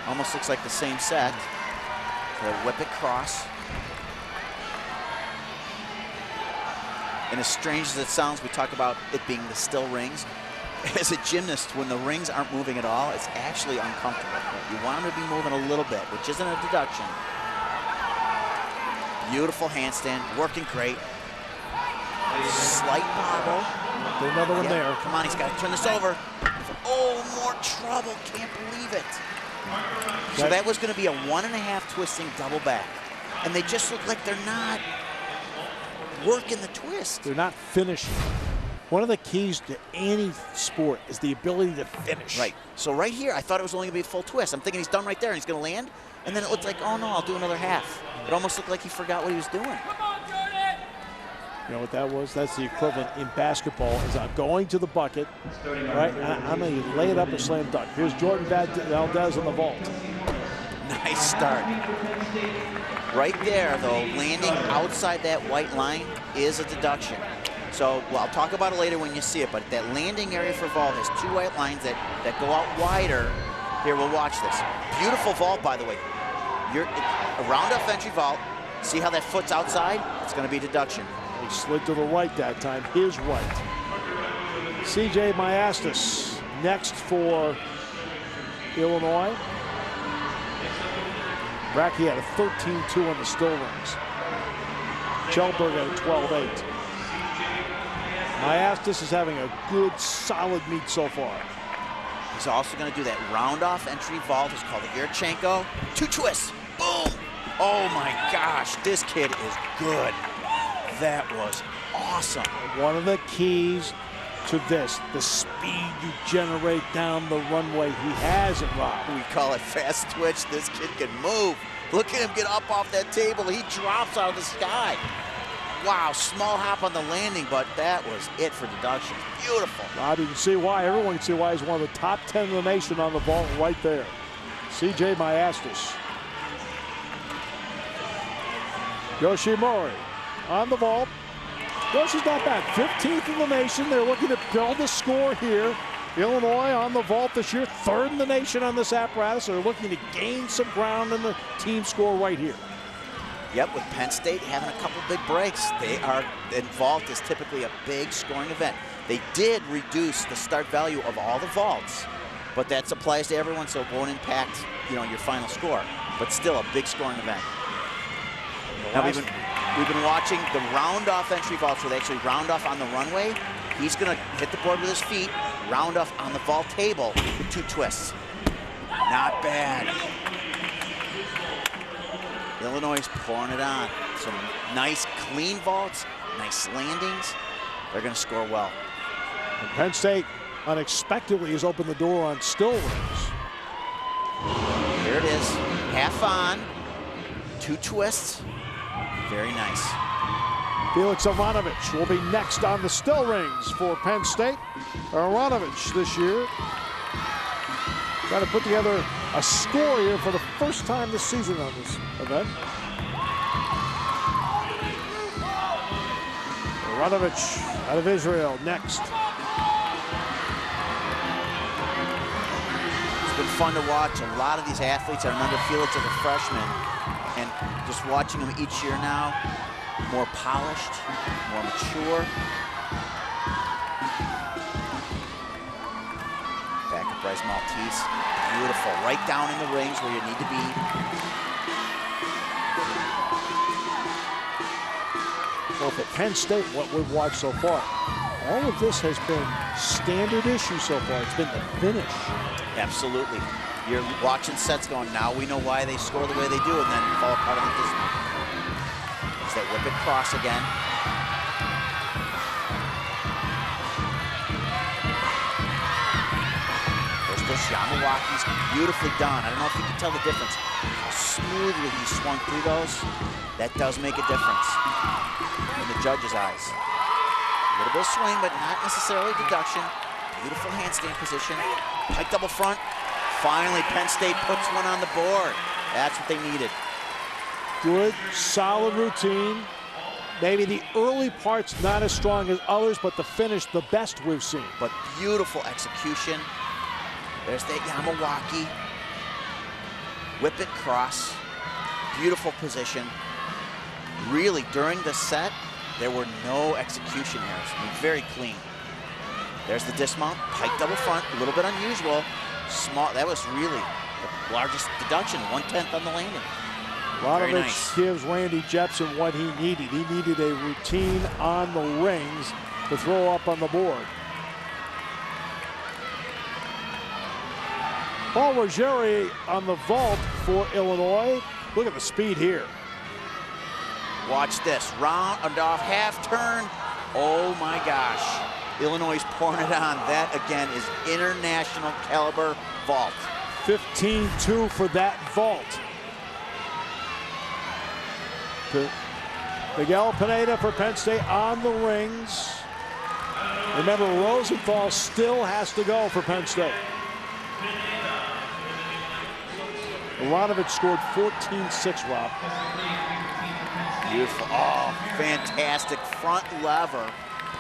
Almost looks like the same set. The whip it cross. And as strange as it sounds, we talk about it being the still rings. As a gymnast, when the rings aren't moving at all, it's actually uncomfortable. You want them to be moving a little bit, which isn't a deduction. Beautiful handstand, working great. Slight bobble. Another one there. Come on, he's got to turn this over. Oh, more trouble, can't believe it. So that was going to be a 1.5 twisting double back. And they just look like they're not working the twist. They're not finishing. One of the keys to any sport is the ability to finish. Right. So right here, I thought it was only going to be a full twist. I'm thinking he's done right there, and he's going to land. And then it looked like, oh, no, I'll do another half. It almost looked like he forgot what he was doing. You know what that was? That's the equivalent in basketball is I'm going to the bucket, right? And I'm going to lay it up and slam dunk. Here's Jordan Valdez on the vault. Nice start. Right there, though, landing outside that white line is a deduction. So, well, I'll talk about it later when you see it, but that landing area for vault has 2 white lines that go out wider. Here, we'll watch this. Beautiful vault, by the way. You're a round-off entry vault. See how that foot's outside? It's going to be a deduction. He slid to the right that time, his right. CJ Maastis next for Illinois. RAQUE had a 13-2 on the still rings. CHELBERG had a 12-8. Maastis is having a good, solid meet so far. He's also going to do that round-off entry vault. It's called the Yurchenko. 2 twists. Boom! Oh, my gosh. This kid is good. That was awesome. One of the keys to this, the speed you generate down the runway. He has it, Rob. We call it fast twitch. This kid can move. Look at him get up off that table. He drops out of the sky. Wow, small hop on the landing, but that was it for deduction. Beautiful. Rob, you can see why. Everyone can see why he's one of the top 10 in the nation on the vault right there. CJ Maastis. Yoshimori on the vault. Yoshi's not bad. 15th in the nation. They're looking to build a score here. Illinois on the vault this year. 3rd in the nation on this apparatus. They're looking to gain some ground in the team score right here. Yep, with Penn State having a couple big breaks. And vault is typically a big scoring event. They did reduce the start value of all the vaults, but that applies to everyone, so it won't impact, your final score. But still a big scoring event. Now we've been watching the round-off entry vaults where they actually round off on the runway. He's going to hit the board with his feet, round off on the vault table with 2 twists. Not bad. Illinois is pouring it on. Some nice clean vaults, nice landings. They're going to score well. And Penn State unexpectedly has opened the door on still rings. Here it is. Half on, 2 twists. Very nice. FELIX ARONOVICH will be next on the still rings for Penn State. ARONOVICH this year trying to put together a score here for the first time this season on this event. ARONOVICH out of Israel next. It's been fun to watch. A lot of these athletes, I remember FELIX as a freshman, and just watching them each year now, more polished, more mature. Back at Bryce Maltese, beautiful. Right down in the rings where you need to be. Well, for Penn State, what we've watched so far, all of this has been standard issue so far. It's been the finish. Absolutely. You're watching sets going, now we know why they score the way they do, and then fall apart on the dismount. It's that whip it cross again. There's this Yamawaki's beautifully done. I don't know if you can tell the difference. How smoothly he swung through those. That does make a difference in the judge's eyes. A little bit of swing, but not necessarily deduction. Beautiful handstand position. Pike double front. Finally, Penn State puts one on the board. That's what they needed. Good, solid routine. Maybe the early part's not as strong as others, but the finish, the best we've seen. But beautiful execution. There's that Yamawaki. Whip it cross. Beautiful position. Really, during the set, There were no execution errors. I mean, very clean. There's the dismount, pike double front, a little bit unusual. Small, that was really the largest deduction, 1/10 on the landing. ARONOVICH gives Randy Jepson what he needed. He needed a routine on the rings to throw up on the board. Paul Ruggieri on the vault for Illinois. Look at the speed here. Watch this, round and off half turn. Oh my gosh. Illinois is pouring it on. That again is international caliber vault. 15-2 for that vault. Miguel Pineda for Penn State on the rings. Remember, Rosenthal still has to go for Penn State. ARONOVICH scored 14-6, Rob. Beautiful. Oh, fantastic. Front lever,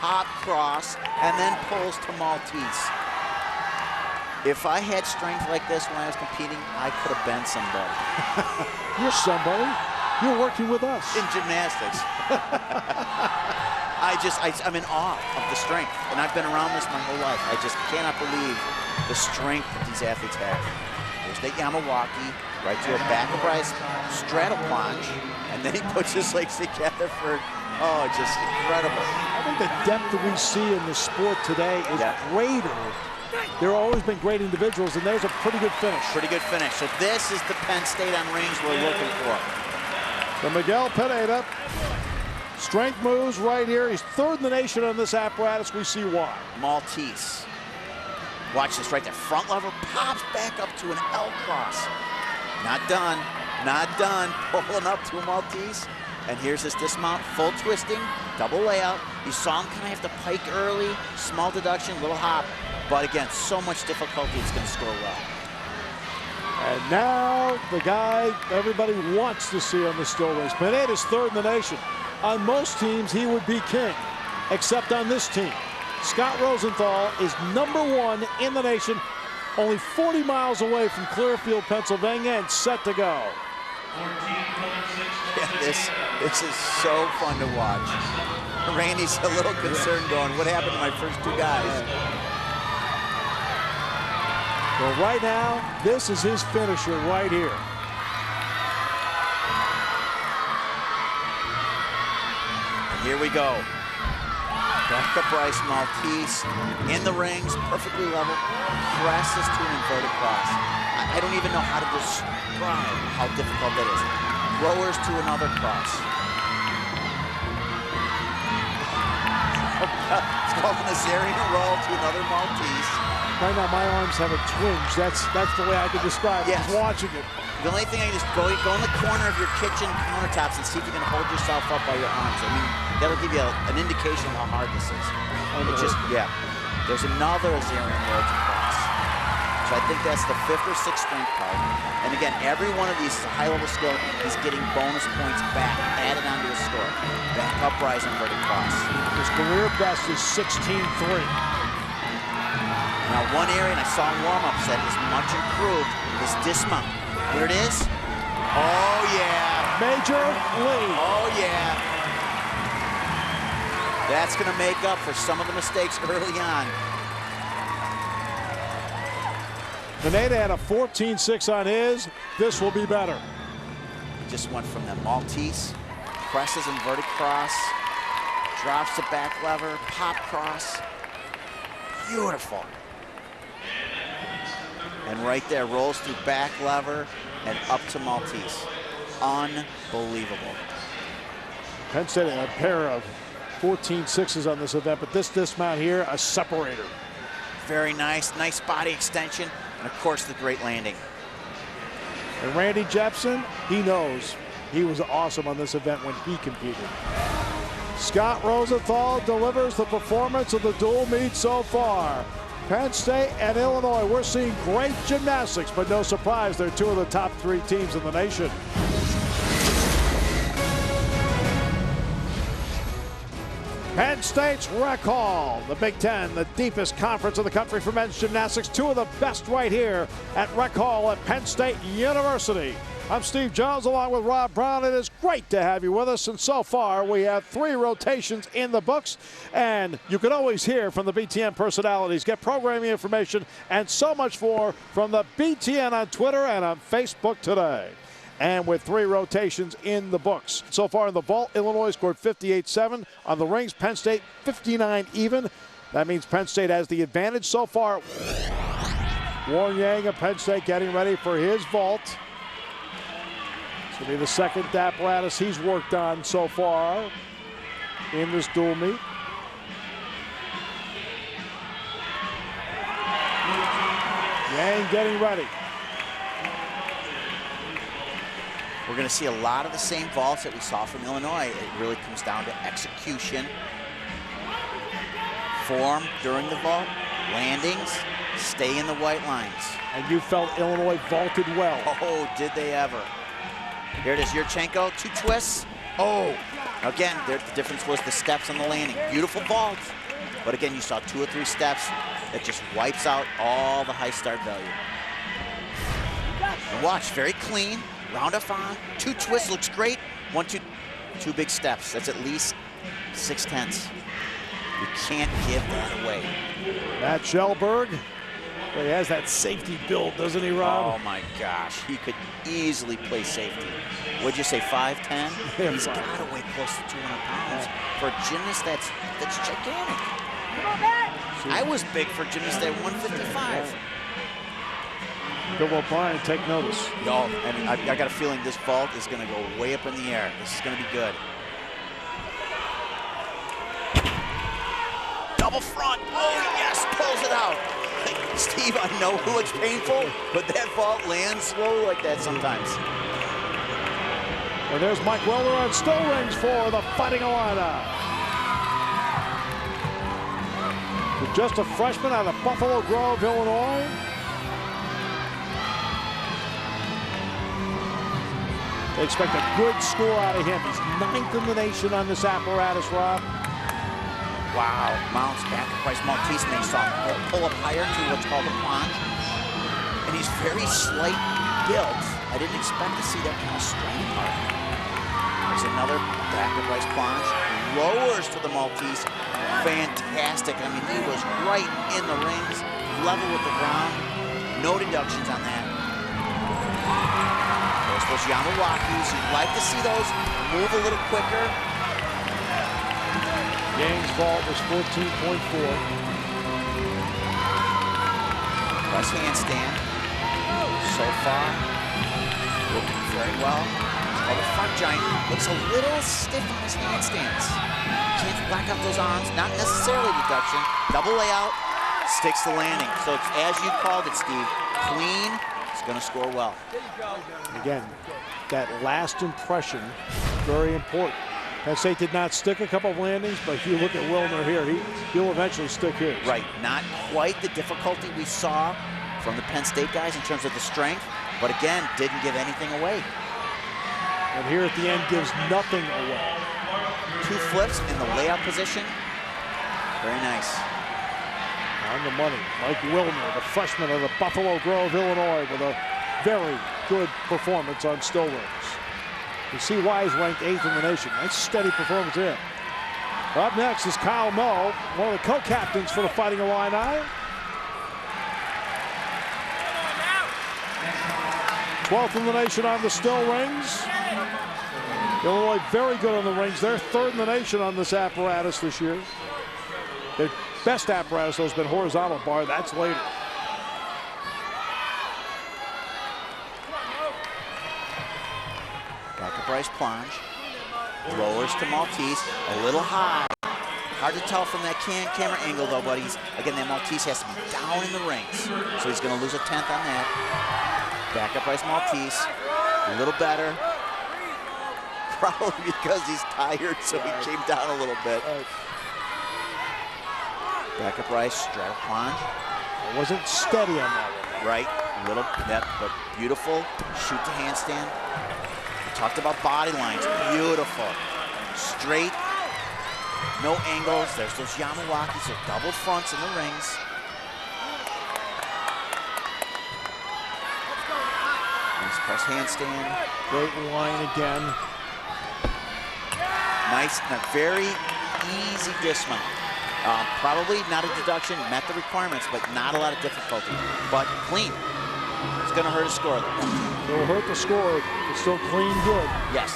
pop cross, and then pulls to Maltese. If I had strength like this when I was competing, I could have been somebody. You're somebody. You're working with us. In gymnastics. I'm in awe of the strength. And I've been around this my whole life. I just cannot believe the strength that these athletes have. There's the Yamawaki, right to a back of Bryce, straddle plunge, and then he puts his legs together for, oh, just incredible. I think the depth that we see in the sport today is greater. There have always been great individuals, and there's a pretty good finish. Pretty good finish. So this is the Penn State on rings we're looking for. So Miguel Pineda, strength moves right here. He's third in the nation on this apparatus. We see why. Maltese. Watch this right there. Front lever pops back up to an L cross. Not done. Not done. Pulling up to a Maltese. And here's his dismount. Full twisting. Double layout. You saw him kind of have to pike early. Small deduction. Little hop. But again, so much difficulty. It's going to score well. And now the guy everybody wants to see on the still race. Pineda's third in the nation. On most teams, he would be king, except on this team. Scott Rosenthal is #1 in the nation, only 40 miles away from Clearfield, Pennsylvania, and set to go. Yeah, this is so fun to watch. Randy's a little concerned going, what happened to my first two guys? Well, right now, this is his finisher right here. And here we go. Back up Bryce Maltese in the rings, perfectly level, presses to an inverted cross. I don't even know how to describe how difficult that is. Lowers to another cross. It's called an Azarian roll to another Maltese. Right now, my arms have a twinge. That's the way I can describe it. Yes. Just watching it. The only thing I can just go in the corner of your kitchen countertops and see if you can hold yourself up by your arms. I mean, that'll give you an indication of how hard this is. It just, yeah. There's another Azarian roll to cross. So I think that's the 5th or 6th strength card. And again, every one of these is a high-level skill. He's getting bonus points back, added onto his score. Back up, rise, inverted cross. His career best is 16-3. Now one area, and I saw in warm-ups that is much improved, is dismount. Here it is. Oh, yeah. Major lead. Oh, yeah. That's going to make up for some of the mistakes early on. Pineda had a 14-6 on his. This will be better. Just went from the Maltese, presses inverted cross, drops the back lever, pop cross. Beautiful. And right there, rolls through back lever and up to Maltese. Unbelievable. Penn State had a pair of 14-6s on this event, but this dismount here, a separator. Very nice, nice body extension, and of course the great landing. And Randy Jepson, he knows he was awesome on this event when he competed. Scott Rosenthal delivers the performance of the dual meet so far. Penn State and Illinois, we're seeing great gymnastics, but no surprise, they're two of the top 3 teams in the nation. Penn State's Rec Hall, the Big Ten, the deepest conference in the country for men's gymnastics. Two of the best right here at Rec Hall at Penn State University. I'm Steve Jones along with Rob Brown. It is great to have you with us. And so far, we have 3 rotations in the books. And you can always hear from the BTN personalities, get programming information, and so much more from the BTN on Twitter and on Facebook today. And with 3 rotations in the books. So far in the vault, Illinois scored 58-7. On the rings, Penn State 59 even. That means Penn State has the advantage so far. Warren Yang of Penn State getting ready for his vault. It's going to be the second apparatus he's worked on so far in this dual meet. Yang getting ready. We're going to see a lot of the same vaults that we saw from Illinois. It really comes down to execution, form during the vault, landings, stay in the white lines. And you felt Illinois vaulted well. Oh, did they ever. Here it is, Yurchenko, 2 twists. Oh, again, the difference was the steps on the landing. Beautiful vault, but again, you saw 2 or 3 steps that just wipes out all the high start value. And watch, very clean, round off on, 2 twists, looks great. 1, 2, 2 big steps. That's at least 6/10. You can't give that away. Matt CHELBERG. Well, he has that safety build, doesn't he, Rob? Oh my gosh, he could easily play safety. Would you say 5'10"? Yeah, He's got to weigh close to 200 pounds. For a gymnast, that's gigantic. I was big for a gymnast at 155. Bill O'Brien, take notice. No, and I got a feeling this vault is going to go way up in the air. This is going to be good. Double front. Oh, yes, pulls it out. Steve, I know it looks painful, but that vault lands slow like that sometimes. And there's Mike Weller on still rings for the Fighting Illini. Just a freshman out of Buffalo Grove, Illinois. They expect a good score out of him. He's 9th in the nation on this apparatus, Rob. Wow, mounts back at Bryce Maltese, and then you saw him pull up higher to what's called a plunge. And he's very slight built. I didn't expect to see that kind of strength part. There's another back at Bryce plunge. Lowers to the Maltese. Fantastic. I mean, he was right in the rings, level with the ground. No deductions on that. There's those Yamawakis. You'd like to see those move a little quicker. Yang's vault was 14.4. Press handstand. So far, looking very well. Oh, the front giant looks a little stiff on his handstands. Can't whack out those arms, not necessarily deduction. Double layout, sticks the landing. So it's as you called it, Steve. Clean, it's gonna score well. Again, that last impression, very important. Penn State did not stick a couple of landings, but if you look at Wilner here, he'll eventually stick his. Right, not quite the difficulty we saw from the Penn State guys in terms of the strength, but again, didn't give anything away. And here at the end gives nothing away. 2 flips in the layout position. Very nice. On the money, Mike Wilner, the freshman of the Buffalo Grove, Illinois, with a very good performance on still rings. You see why he's ranked 8th in the nation. Nice steady performance here. Up next is Kyle Moe, one of the co-captains for the Fighting Illini. 12th in the nation on the still rings. Illinois very good on the rings. They're 3rd in the nation on this apparatus this year. Their best apparatus has been horizontal bar. That's later. Back at Bryce plunge. Lowers to Maltese. A little high. Hard to tell from that camera angle though, but again, that Maltese has to be down in the rings. So he's going to lose a 10th on that. Back up Bryce Maltese. A little better. Probably because he's tired, so he came down a little bit. Back up Bryce, straddle plunge. It wasn't steady on that one. Right, little net, but beautiful. Shoot to handstand. We talked about body lines, beautiful. Straight, no angles. There's those Yamawakis, so double fronts in the rings. Nice Press handstand. Great line again. Nice and a very easy dismount. Probably not a deduction, met the requirements, but not a lot of difficulty. But clean. It's going to hurt his score. It'll hurt the score, but still clean good. Yes.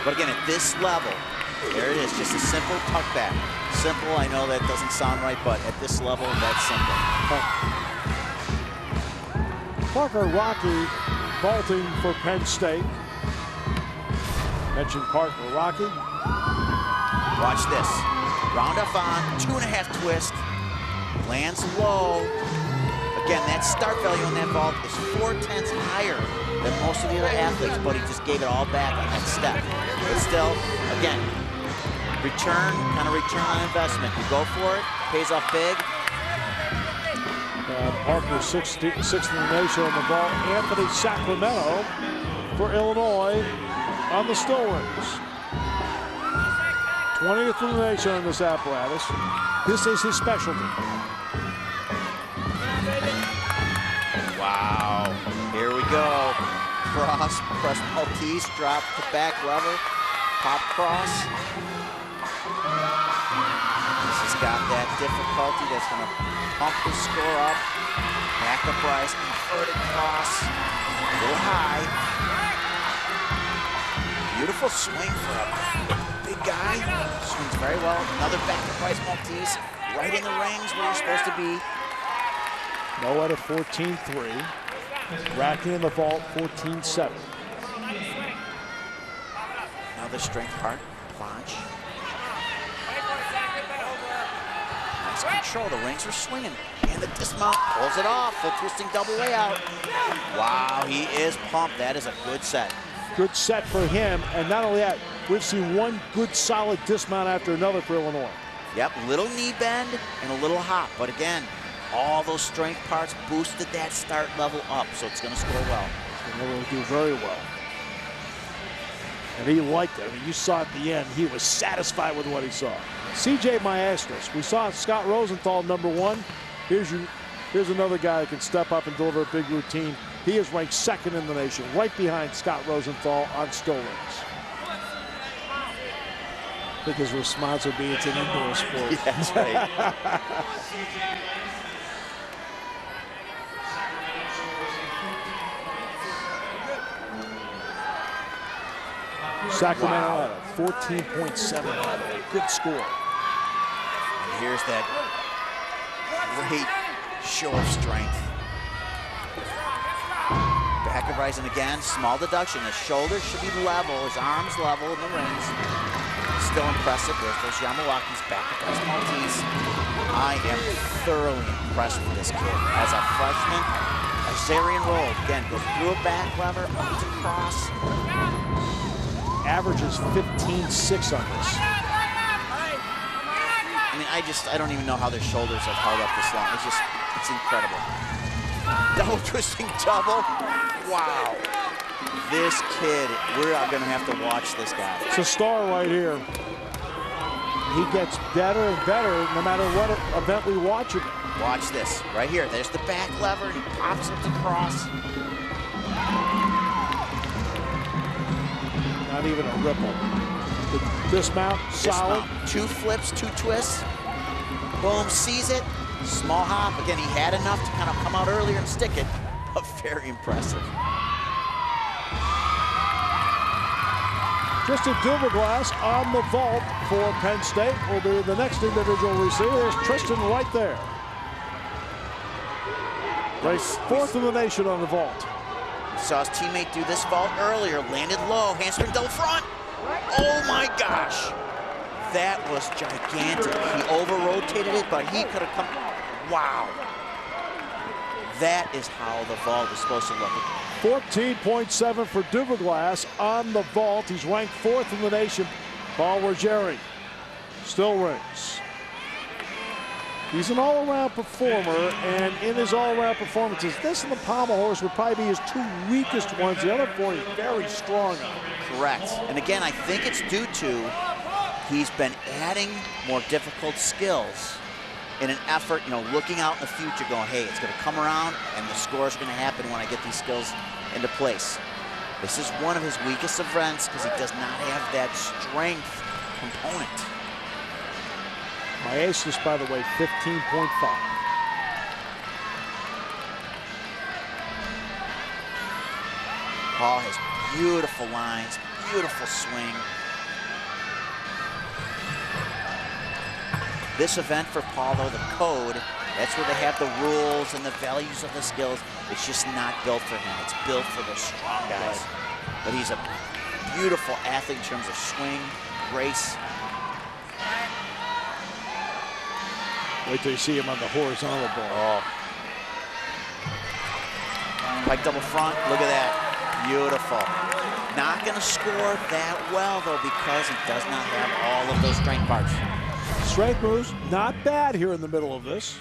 But again, at this level, there it is, just a simple tuck back. Simple, I know that doesn't sound right, but at this level, that's simple. Parker Rocky vaulting for Penn State. Mentioned Parker Rocky. Watch this. Round off on, 2.5 twist. Lands low. Again, that start value on that vault is 4/10 higher than most of the other athletes, but he just gave it all back on that step. But still, again, return on investment. You go for it, pays off big. Parker sixth in the nation on the vault. Anthony Sacramento for Illinois on the still rings. 20th in the nation on this apparatus. This is his specialty. Wow, here we go. Cross, press Maltese, drop to back lever, pop cross. This has got that difficulty that's gonna pump the score up. Back up rise, inverted cross, a little high. Beautiful swing for a big guy. Swings very well. Another back up rise Maltese, right in the rings where you're supposed to be. Noah at 14-3. RAQUE in the vault, 14-7. Now the strength part, launch. Nice control, the rings are swinging. And the dismount pulls it off, full twisting double way out. Wow, he is pumped. That is a good set. Good set for him, and not only that, we've seen one good solid dismount after another for Illinois. Yep, little knee bend and a little hop, but again, all those strength parts boosted that start level up, so it's going to score well. It's going to do very well. And he liked it. I mean, you saw at the end, he was satisfied with what he saw. CJ Maestros, we saw Scott Rosenthal #1. Here's another guy that can step up and deliver a big routine. He is ranked 2nd in the nation, right behind Scott Rosenthal on still rings. I think his response would be, it's an indoor sport. Yeah, that's right. Sacramento at a 14.7. Good score. And here's that great show of strength. Back of rising again, small deduction. His shoulders should be level, his arms level in the rings. Still impressive. There's those Yamawaki's back of rise Maltese. I am thoroughly impressed with this kid. As a freshman, a Zarian roll. Again, goes through a back lever, up to cross. Averages 15.6 on this. I mean, I don't even know how their shoulders have held up this long. It's incredible. Double twisting double. Wow. This kid, we're going to have to watch this guy. It's a star right here. He gets better and better no matter what event we watch him. Watch this, right here. There's the back lever, and he pops it to cross. Not even a ripple. The dismount, solid. Dismount. 2 flips, 2 twists. Boom, sees it. Small hop. Again, he had enough to kind of come out earlier and stick it, but very impressive. Tristan DUVERGLAS on the vault for Penn State will be the next individual we see. There's Tristan right there. Race 4th in the nation on the vault. Saw his teammate do this vault earlier, landed low, handspring double front. Oh my gosh. That was gigantic. He over-rotated it, but he could have come. Wow. That is how the vault is supposed to look. 14.7 for DUVERGLAS on the vault. He's ranked 4th in the nation. Paul Ruggieri still rings. He's an all-around performer, and in his all-around performances, this and the pommel horse would probably be his 2 weakest ones. The other 4 he's very strong on. Correct. And again, I think it's due to he's been adding more difficult skills in an effort, you know, looking out in the future, going, hey, it's going to come around and the scores are going to happen when I get these skills into place. This is one of his weakest events because he does not have that strength component. My ace is, by the way, 15.5. Paul has beautiful lines, beautiful swing. This event for Paul, though, the code, that's where they have the rules and the values of the skills. It's just not built for him. It's built for the strong guys. But he's a beautiful athlete in terms of swing, grace. Wait till you see him on the horizontal ball. Oh. Pike double front, look at that. Beautiful. Not going to score that well, though, because he does not have all of those strength parts. Strength moves, not bad here in the middle of this.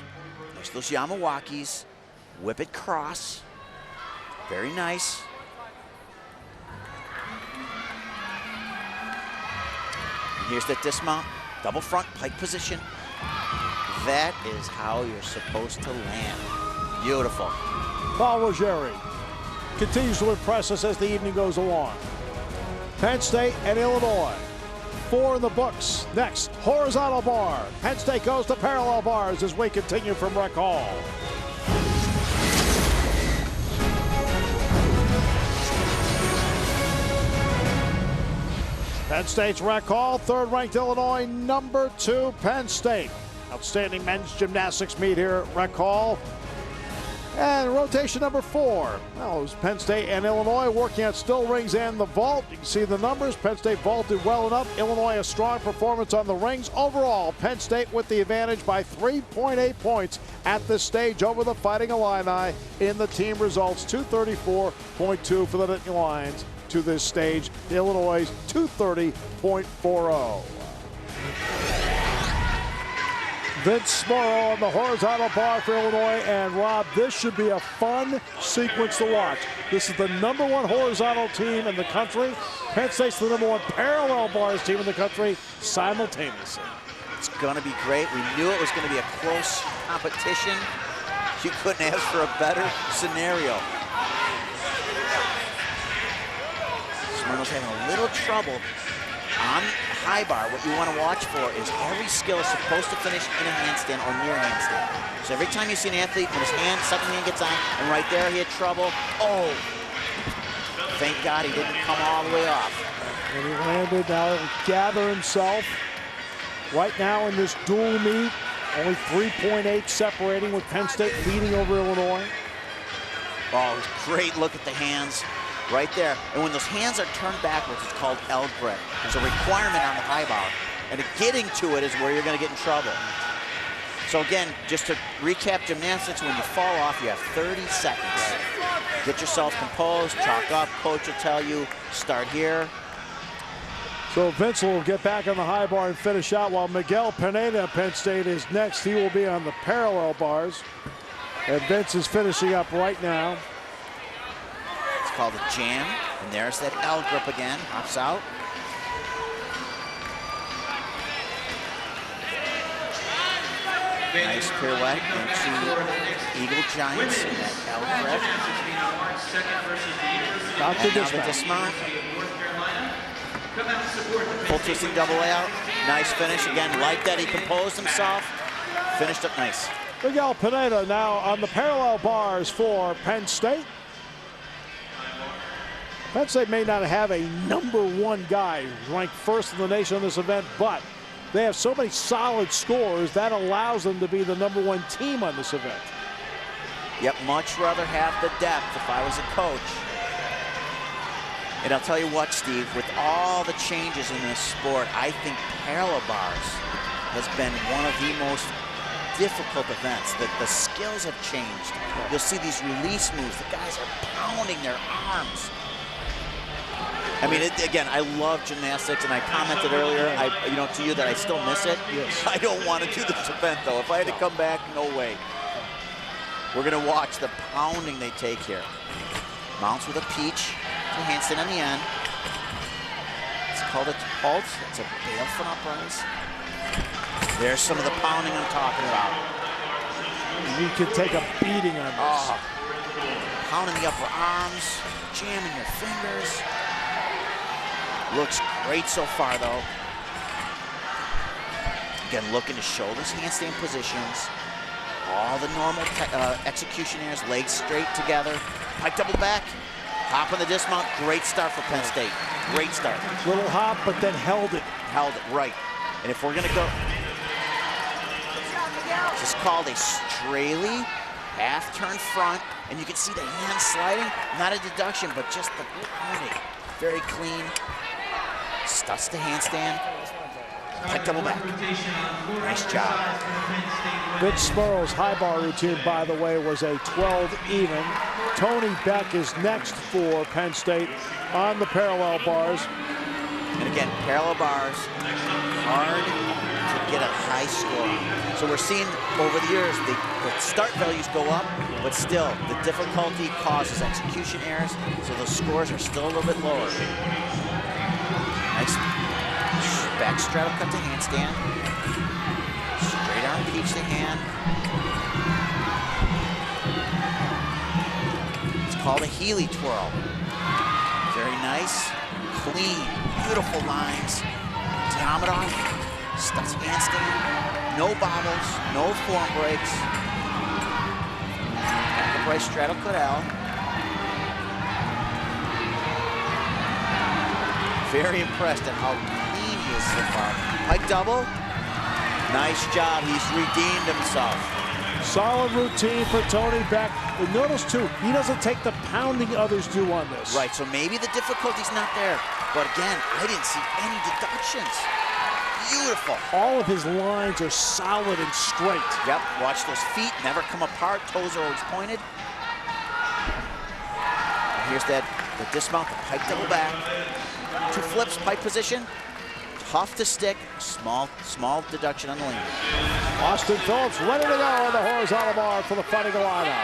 There's those Yamawakis. Whip it cross. Very nice. And here's that dismount. Double front, pike position. That is how you're supposed to land. Beautiful. Paul Ruggieri continues to impress us as the evening goes along. Penn State and Illinois. 4 in the books. Next, horizontal bar. Penn State goes to parallel bars as we continue from Rec Hall. Penn State's Rec Hall, 3rd-ranked Illinois, number 2 Penn State. Outstanding men's gymnastics meet here at Rec Hall. And rotation number 4. Well, it was Penn State and Illinois working on still rings and the vault. You can see the numbers. Penn State vaulted well enough. Illinois a strong performance on the rings. Overall, Penn State with the advantage by 3.8 points at this stage over the Fighting Illini in the team results. 234.2 for the Lions to this stage. Illinois 230.40. Vince Morrow on the horizontal bar for Illinois, and Rob, this should be a fun sequence to watch. This is the number 1 horizontal team in the country. Penn State's the number 1 parallel bars team in the country simultaneously. It's gonna be great. We knew it was gonna be a close competition. You couldn't ask for a better scenario. Smyrna's having a little trouble on high bar. What you want to watch for is every skill is supposed to finish in a handstand or near handstand. So every time you see an athlete, when his second hand gets on, and right there he had trouble, oh, thank God he didn't come all the way off. And he landed, now he'll gather himself. Right now in this dual meet, only 3.8 separating with Penn State leading over Illinois. Oh, it was great look at the hands. Right there, and when those hands are turned backwards, it's called L grip. There's a requirement on the high bar, and getting to it is where you're going to get in trouble. So again, just to recap gymnastics, when you fall off, you have 30 seconds. Get yourself composed, chalk up, coach will tell you, start here. So Vince will get back on the high bar and finish out, while Miguel Pineda of Penn State is next. He will be on the parallel bars, and Vince is finishing up right now. Called a jam, and there's that L grip again, hops out. Nice pirouette into Eagle Giants in that L grip. And now the dismount. Full twisting double layout. Nice finish again, like that, he composed himself. Finished up nice. Miguel Pineda now on the parallel bars for Penn State. Penn State may not have a number 1 guy ranked 1st in the nation on this event, but they have so many solid scores that allows them to be the number 1 team on this event. Yep, much rather have the depth if I was a coach. And I'll tell you what, Steve, with all the changes in this sport, I think parallel bars has been one of the most difficult events. The skills have changed. You'll see these release moves. The guys are pounding their arms. I mean, again, I love gymnastics, and I commented earlier, to you that I still miss it. Yes. I don't want to do this event, though. If I had to come back, no way. We're going to watch the pounding they take here. Mounts with a peach to handstand on the end. It's called a halt. It's a bail front uprise. There's some of the pounding I'm talking about. You can take a beating on this. Pounding the upper arms, jamming your fingers. Looks great so far, though. Again, looking to show those handstand positions. All the normal execution airs, legs straight together. Pike double back, hop on the dismount. Great start for Penn State. Great start. Little hop, but then held it. Held it, right. And if we're gonna go, this is called a Straley half turn front, and you can see the hand sliding, not a deduction, but just the pounding. Very clean. Stuts the handstand. Pike double back. Nice job. Vince Smurl's high bar routine, by the way, was a 12 even. Tony Beck is next for Penn State on the parallel bars. And again, parallel bars, hard to get a high score. So we're seeing over the years, the start values go up, but still, the difficulty causes execution errors, so those scores are still a little bit lower. Nice back straddle cut to handstand. Straight arm peach to hand. It's called a Healy twirl. Very nice, clean, beautiful lines. Diamond studs handstand. No bobbles, no form breaks. Back upright straddle cut L. Very impressed at how clean he is so far. Pike double. Nice job. He's redeemed himself. Solid routine for Tony Beck. And notice, too, he doesn't take the pounding others do on this. Right, so maybe the difficulty's not there. But again, I didn't see any deductions. Beautiful. All of his lines are solid and straight. Yep, watch those feet never come apart. Toes are always pointed. And here's the dismount, the pike double back. 2 flips, pike position. Tough to stick, small deduction on the lean. Austin Phillips ready to go on the horizontal bar for the Fighting Illini.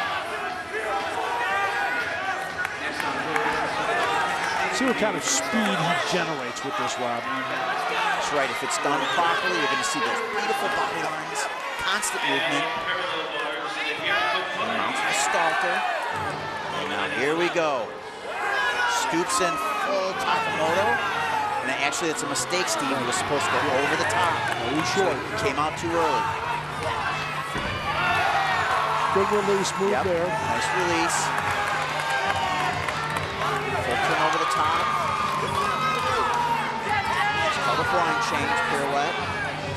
See what kind of speed he generates with this, Rob. That's right, if it's done properly, you're gonna see those beautiful body lines, constant movement. And mounts the starter. And now here we go. Scoops in full Takamoto. And actually, it's a mistake, Steve. He was supposed to go over the top. Too short. Came out too early. Good release move there. Nice release. Full turn over the top. It's called a flying change, pirouette.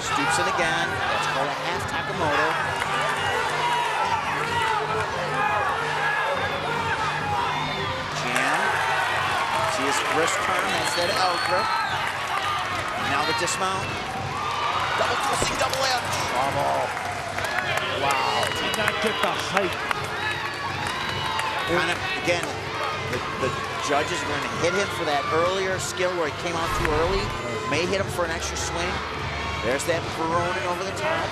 Scoops in again. That's called a half Takamoto. Jam. See his wrist turn, that's that L grip. Now the dismount. Double twisting, double out. Trouble. Wow. Did not get the height. Kind of, again, the judges are going to hit him for that earlier skill where he came out too early. May hit him for an extra swing. There's that Veronin over the top.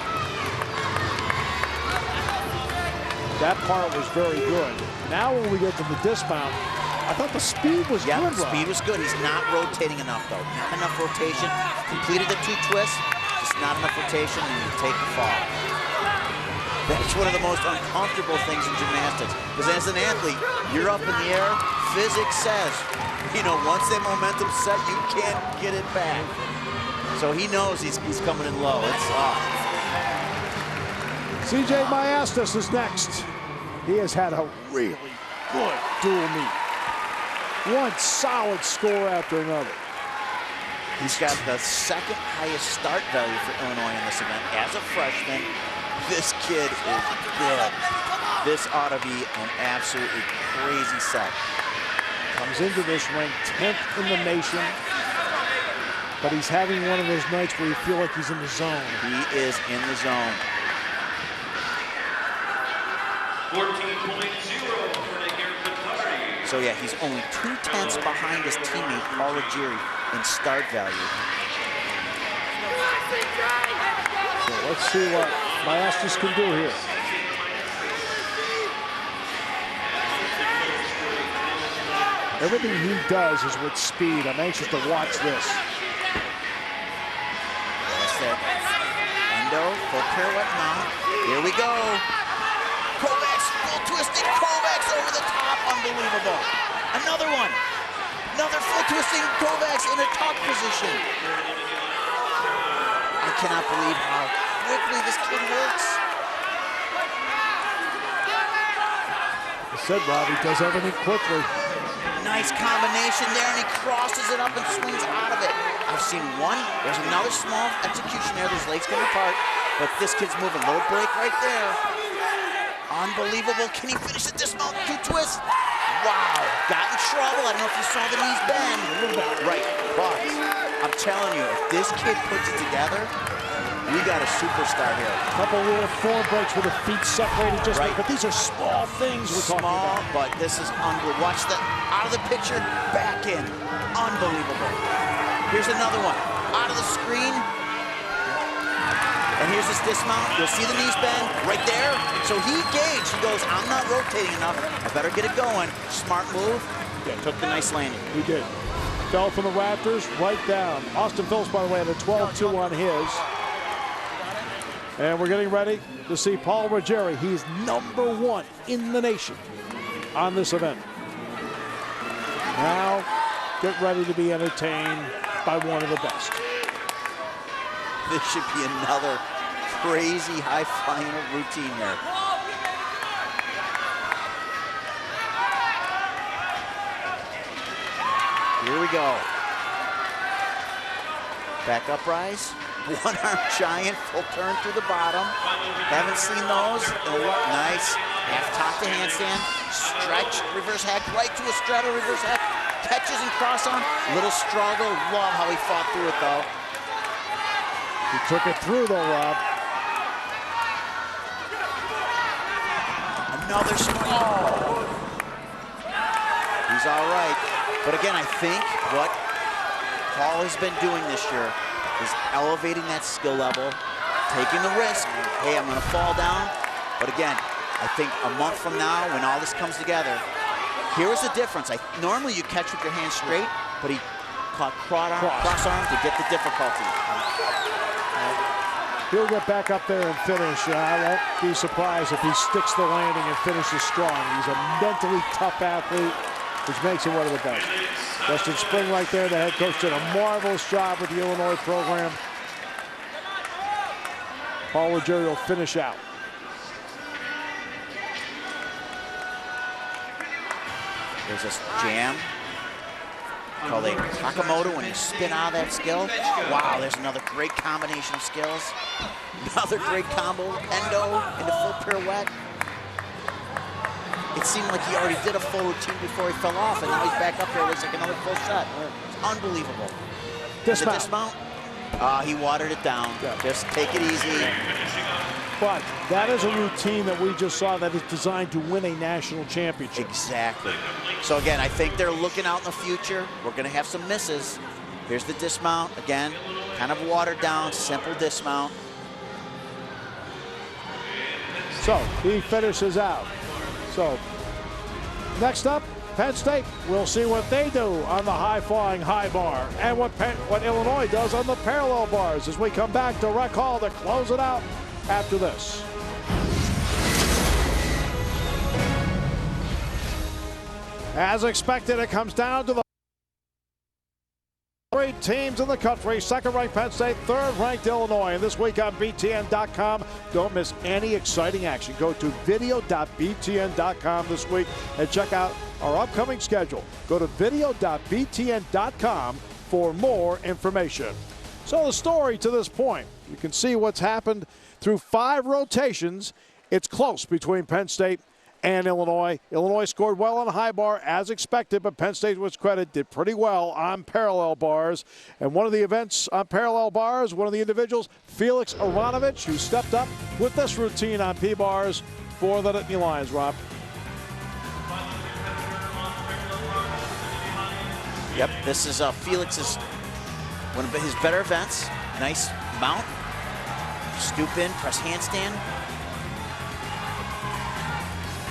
That part was very good. Now when we get to the dismount, I thought the speed was good, the speed was good. He's not rotating enough, though. Not enough rotation. Completed the 2 twists, just not enough rotation, and you take the fall. That's one of the most uncomfortable things in gymnastics. Because as an athlete, you're up in the air. Physics says, you know, once that momentum's set, you can't get it back. So he knows he's coming in low. It's CJ Maestas is next. He has had a really good dual meet. One solid score after another. He's got the 2nd highest start value for Illinois in this event. As a freshman, this kid is good. This ought to be an absolutely crazy set. Comes into this ranked 10th in the nation, but he's having one of those nights where you feel like he's in the zone. He is in the zone. 14.0 for NIHIR KOTHARI. So yeah, he's only 2/10 behind his teammate, Paul Ruggieri, in start value. So let's see what Maestas can do here. Everything he does is with speed. I'm anxious to watch this. That's that endo, full pirouette mount. Here we go. Kovacs, full twisting Kovacs over the top, unbelievable. Another one. Another full twisting Kovacs in a top position. I cannot believe how quickly this kid works. I said, Rob, he does everything quickly. Nice combination there, and he crosses it up and swings out of it. I've seen one. There's another small execution there. His legs come apart, but this kid's moving. Low break right there. Unbelievable. Can he finish the dismount? 2 twists. Wow. Got in trouble. I don't know if you saw the knees bend. Right. But I'm telling you, if this kid puts it together, we got a superstar here. Couple little form breaks with the feet separated just right. But these are small things we're talking about. But this is unbelievable. Watch the out of the picture, back in. Unbelievable. Here's another one. Out of the screen. And here's this dismount. You'll see the knees bend right there. So he gauged. He goes, I'm not rotating enough. I better get it going. Smart move. Yeah, took the nice landing. He did. Fell from the rafters right down. Austin Phillips, by the way, had a 12-2 on his. And we're getting ready to see Paul Ruggieri. He's #1 in the nation on this event. Now, get ready to be entertained by one of the best. This should be another crazy high-flying routine there. Here we go. Back up rise. One-arm giant, full turn through the bottom. Haven't seen those. Nice. Half top to handstand. Stretch, reverse hack, right to a straddle, reverse hack. Catches and cross arm. Little struggle. Love how he fought through it, though. He took it through, though, Rob. Another small. He's all right. But again, I think what Paul has been doing this year is elevating that skill level, taking the risk. Hey, I'm gonna fall down. But again, I think a month from now, when all this comes together, here's the difference. Normally you catch with your hands straight, but he caught cross arm to get the difficulty. He'll get back up there and finish. I won't be surprised if he sticks the landing and finishes strong. He's a mentally tough athlete, which makes him one of the best. Justin Spring right there, the head coach, did a marvelous job with the Illinois program. Paul Ruggieri will finish out. There's this jam called a Takamoto when you spin out of that skill. Wow, there's another great combination of skills. Another great combo, endo into full pirouette. It seemed like he already did a full routine before he fell off, and now he's back up there. It looks like another full set. It's unbelievable. Dismount. He watered it down. Yeah. Just take it easy. But that is a routine that we just saw that is designed to win a national championship. Exactly. So again, I think they're looking out in the future. We're going to have some misses. Here's the dismount. Again, kind of watered down, simple dismount. So he finishes out. So next up, Penn State. We'll see what they do on the high-flying high bar and what Illinois does on the parallel bars as we come back to Rec Hall to close it out after this. As expected, it comes down to the three teams in the country. Second-ranked Penn State, third-ranked Illinois. And this week on BTN.com, don't miss any exciting action. Go to video.btn.com this week and check out our upcoming schedule. Go to video.btn.com for more information. So the story to this point, you can see what's happened through 5 rotations. It's close between Penn State and Illinois. Illinois scored well on the high bar as expected, but Penn State, to its credit, did pretty well on parallel bars. And one of the events on parallel bars, one of the individuals, FELIX ARONOVICH, who stepped up with this routine on P-bars for the Nittany Lions, Rob. Yep, this is FELIX's one of his better events. Nice mount, stoop in, press handstand.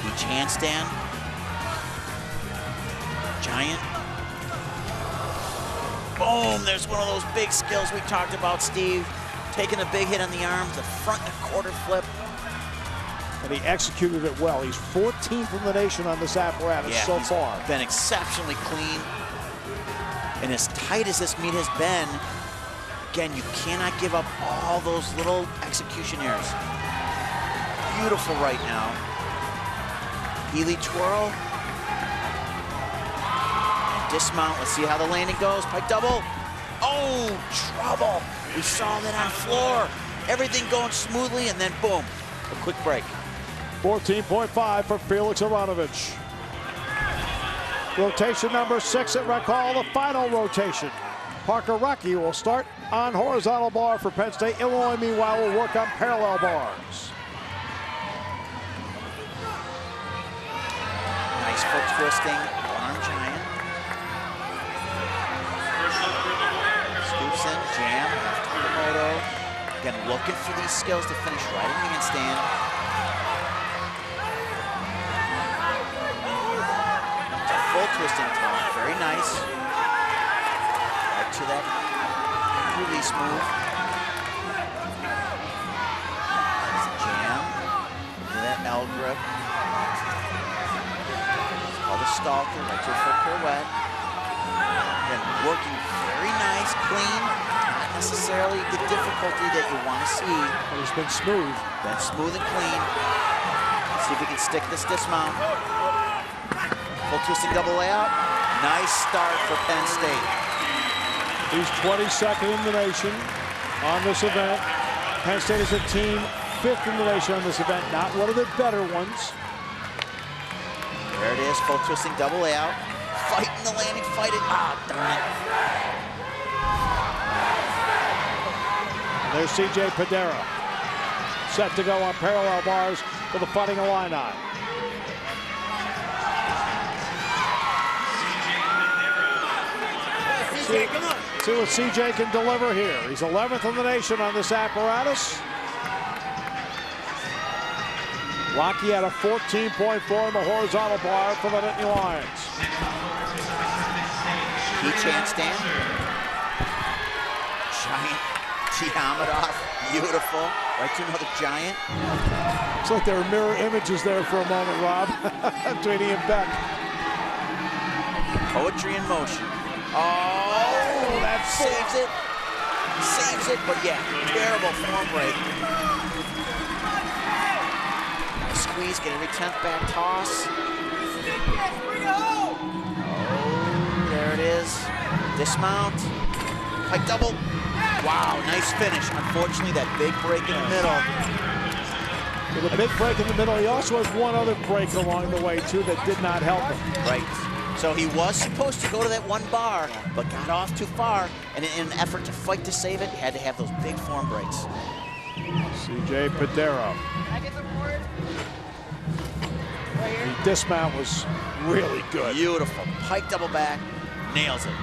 Each handstand, giant. Boom, there's one of those big skills we talked about, Steve. taking a big hit on the arms, the front and quarter flip. And he executed it well. He's 14th in the nation on this apparatus so far. Been exceptionally clean. And as tight as this meet has been, again, you cannot give up all those little execution errors. Beautiful right now. Healy twirl. And dismount. Let's see how the landing goes. Pike double. Oh, trouble. We saw that on floor. Everything going smoothly, and then boom, a quick break. 14.5 for FELIX ARONOVICH. Rotation number 6 at rec hall, the final rotation. Parker RAQUE will start on horizontal bar for Penn State. Illinois, meanwhile, will work on parallel bars. Nice foot twisting, arm giant. Scoops in, jam, left to the moto. Again, looking for these skills to finish right in the handstand. Full twisting tone, very nice. Right to that release move. Jam, into that L grip. It's called a stalker, right to a full pirouette. Then working very nice, clean, not necessarily the difficulty that you want to see. But it's been smooth. Been smooth and clean. Let's see if we can stick this dismount. Full twisting double layout. Nice start for Penn State. He's 22nd in the nation on this event. Penn State is a team 5th in the nation on this event, not one of the better ones. There it is, full twisting double layout. Fighting the landing, fighting. Ah, darn it. There's CJ Penn, set to go on parallel bars for the Fighting Illini. See what CJ can deliver here. He's 11th in the nation on this apparatus. RAQUE at a 14.4 in the horizontal bar for the Nittany Lions. Peach handstand. Giant geometry, beautiful. Right to another giant. Looks like there were mirror images there for a moment, Rob, between he and Beck. Poetry in motion. Oh, that saves it. Saves it, but yeah, terrible form break. Nice squeeze, get every 10th back toss. Oh, there it is. Dismount. Pike double. Wow, nice finish. Unfortunately, that big break in the middle. With a big break in the middle, he also has one other break along the way, too, that did not help him. Right. So he was supposed to go to that one bar, but got off too far, and in an effort to fight to save it, had to have those big form breaks. CJ Penn. The dismount was really good. Beautiful. Pike double back, nails it.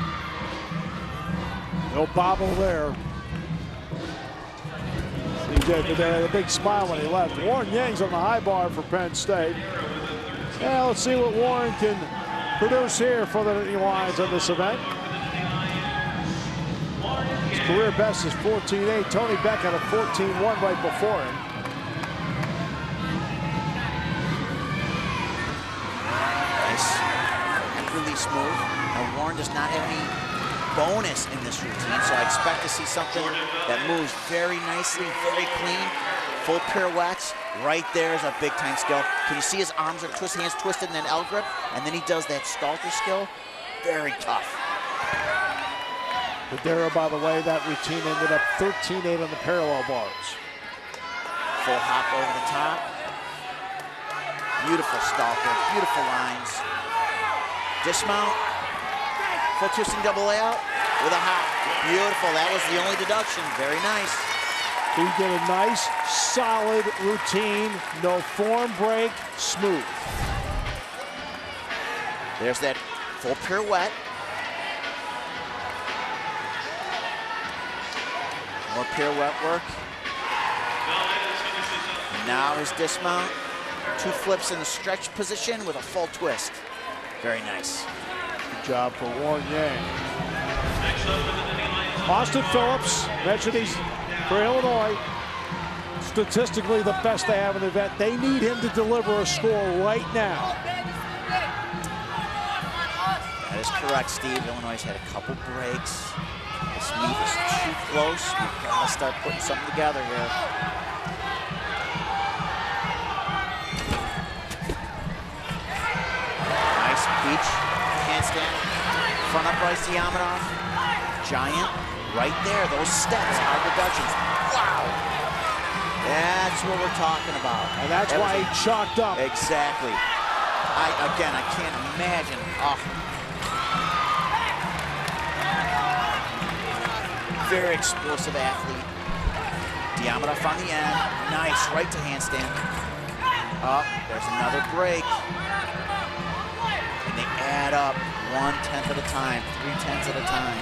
No bobble there. CJ Penn had a big smile when he left. Warren Yang's on the high bar for Penn State. Yeah, let's see what Warren can produce here for the Lions on this event. His career best is 14.8. Tony Beck had a 14.1 right before him. Nice release move. Now Warren does not have any bonus in this routine, so I expect to see something that moves very nicely, very clean. Full pirouettes. Right there is a big-time skill. Can you see his arms are twisted, hands twisted, and then L grip? And then he does that stalker skill. Very tough. Penn, by the way, that routine ended up 13.8 on the parallel bars. Full hop over the top. Beautiful stalker, beautiful lines. Dismount. Full twisting double layout with a hop. Beautiful, that was the only deduction. Very nice. He did a nice, solid routine, no form break, smooth. There's that full pirouette. More pirouette work. And now his dismount. 2 flips in the stretch position with a full twist. Very nice. Good job for Warren Yang. Austin Phillips mentioned he's for Illinois. Statistically the best they have in the event. They need him to deliver a score right now. That is correct, Steve. Illinois has had a couple breaks. This meet is too close. We've got to start putting something together here. Nice beach handstand. Front uprise to Yamanov. Giant right there. Those steps are reductions. Wow. That's what we're talking about. And that's why he chalked up. Exactly. Again, I can't imagine. Oh. Very explosive athlete. Diamondov on the end. Nice, right to handstand. Up, there's another break. And they add up 1/10 at a time, 3/10 at a time.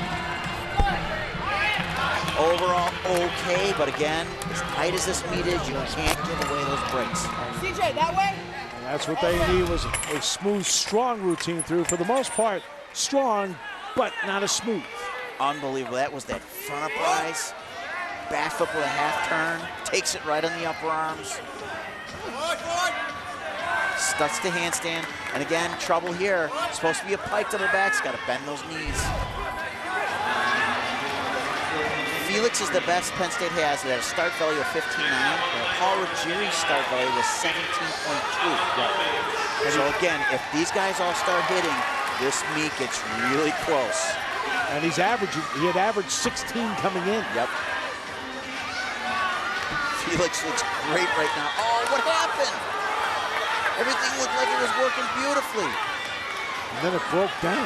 Overall, okay, but again, as tight as this meet is, you can't give away those breaks. CJ, that way? And that's what they need, was a smooth, strong routine through. For the most part, strong, but not as smooth. Unbelievable. That was that front uprise, back flip with a half turn, takes it right on the upper arms. Stuts to handstand, and again, trouble here. Supposed to be a pike double back, it's got to bend those knees. FELIX is the best Penn State has. It has a start value of 15.9. Paul Ruggieri's start value was 17.2. Right. So again, if these guys all start hitting, this meet gets really close. And he had averaged 16 coming in. Yep. FELIX looks great right now. Oh, what happened? Everything looked like it was working beautifully. And then it broke down.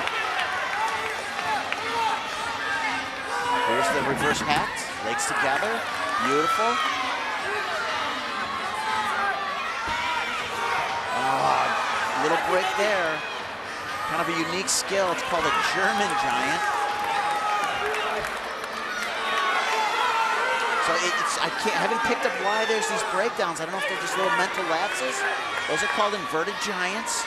Here's the reverse hack, legs together, beautiful. Little break there. Kind of a unique skill. It's called a German giant. So I haven't picked up why there's these breakdowns. I don't know if they're just little mental lapses. Those are called inverted giants.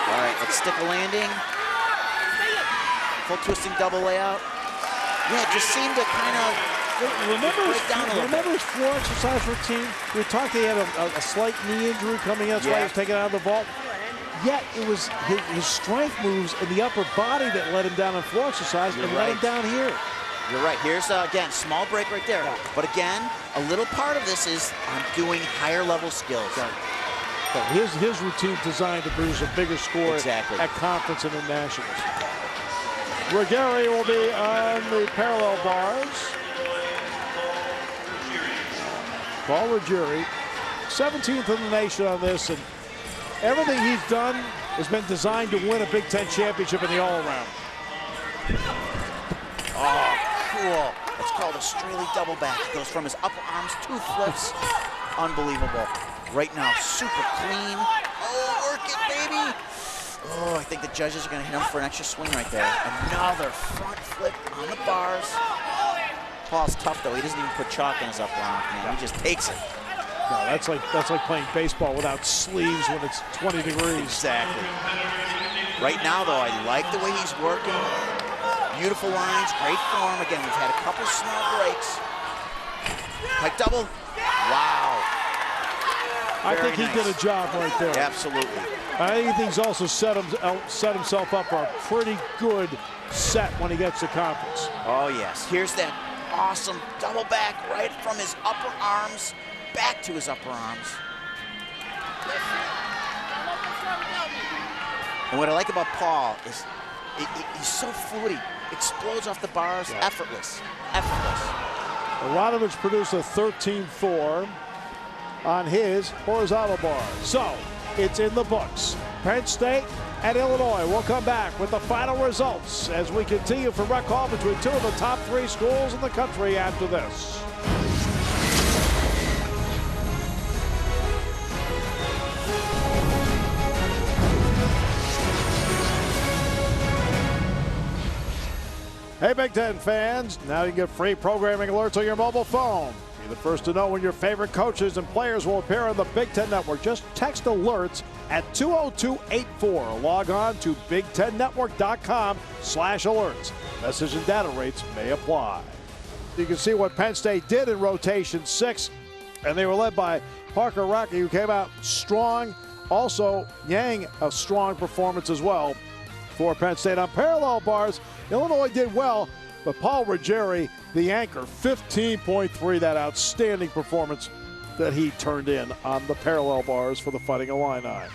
All right, let's stick a landing. Full twisting double layout. Yeah, it just seemed to kind of break down a little bit. Remember his floor exercise routine? We talked he had a slight knee injury coming in. That's why he was taken out of the vault. Yet it was his strength moves in the upper body that let him down on floor exercise and let him down here. You're right. Here's, again, small break right there. But again, a little part of this is I'm doing higher level skills. But his routine's designed to produce a bigger score at conference and in nationals. Ruggieri will be on the parallel bars. Paul Ruggieri, 17th in the nation on this, and everything he's done has been designed to win a Big Ten championship in the all-around. Oh, cool. It's called a Straley double back. It goes from his upper arms, 2 flips. Unbelievable. Right now, super clean. Oh, work it, baby. Oh, I think the judges are going to hit him for an extra swing right there. Another front flip on the bars. Paul's tough, though. He doesn't even put chalk in his upper arm, man. He just takes it. No, that's like playing baseball without sleeves when it's 20 degrees. Exactly. Right now, though, I like the way he's working. Beautiful lines, great form. Again, we've had a couple small breaks. Pike double. Wow. I think he did a job right there. Absolutely. I think he's also set himself up for a pretty good set when he gets to conference. Oh, yes. Here's that awesome double back right from his upper arms back to his upper arms. And what I like about Paul is he's so fluid. He explodes off the bars, effortless. ARONOVICH produced a 13.4 on his horizontal bar. So it's in the books. Penn State and Illinois. We'll come back with the final results as we continue for Rec Hall between 2 of the top 3 schools in the country after this. Hey, Big Ten fans, now you can get free programming alerts on your mobile phone. the first to know when your favorite coaches and players will appear on the Big Ten Network. Just text alerts at 20284 or log on to big10network.com/alerts. Message and data rates may apply. You can see what Penn State did in rotation 6, and they were led by Parker RAQUE, who came out strong. Also, Yang, a strong performance as well for Penn State. On parallel bars, Illinois did well, but Paul Ruggieri, the anchor, 15.3, that outstanding performance that he turned in on the parallel bars for the Fighting Illini.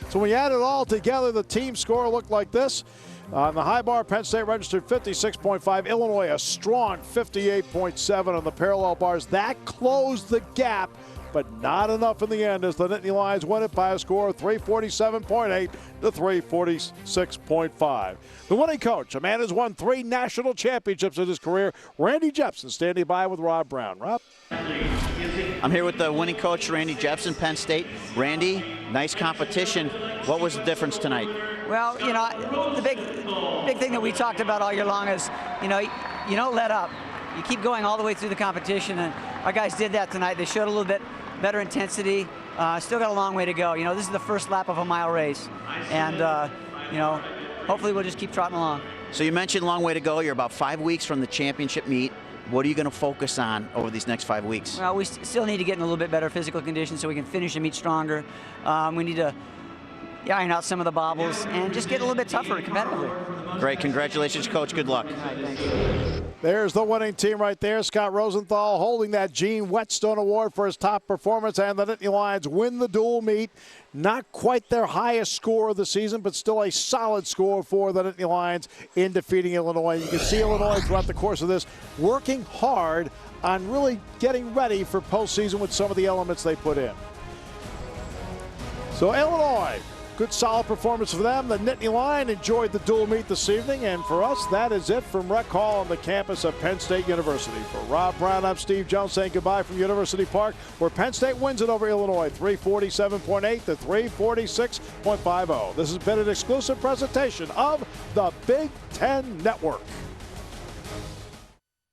So when you add it all together, the team score looked like this. On the high bar, Penn State registered 56.5. Illinois a strong 58.7 on the parallel bars. That closed the gap, but not enough in the end as the Nittany Lions win it by a score of 347.8 to 346.5. The winning coach, a man who's won 3 national championships in his career, Randy Jepson, standing by with Rob Brown. Rob? I'm here with the winning coach, Randy Jepson, Penn State. Randy, nice competition. What was the difference tonight? Well, you know, the big thing that we talked about all year long is, you know, you don't let up. You keep going all the way through the competition, and our guys did that tonight. They showed a little bit better intensity. Still got a long way to go. You know, this is the first lap of a mile race, and you know, hopefully we'll just keep trotting along. So you mentioned long way to go. You're about 5 weeks from the championship meet. What are you going to focus on over these next 5 weeks? Well, we still need to get in a little bit better physical condition so we can finish the meet stronger. We need to iron out some of the bobbles and just get a little bit tougher competitively. Great. Congratulations, Coach. Good luck. There's the winning team right there. Scott Rosenthal holding that Gene Whetstone Award for his top performance, and the Nittany Lions win the dual meet. Not quite their highest score of the season, but still a solid score for the Nittany Lions in defeating Illinois. You can see Illinois throughout the course of this working hard on really getting ready for postseason with some of the elements they put in. So Illinois, good solid performance for them. The Nittany Lion enjoyed the dual meet this evening, and for us, that is it from Rec Hall on the campus of Penn State University. For Rob Brown, I'm Steve Jones saying goodbye from University Park, where Penn State wins it over Illinois, 347.8 to 346.50. This has been an exclusive presentation of the Big Ten Network.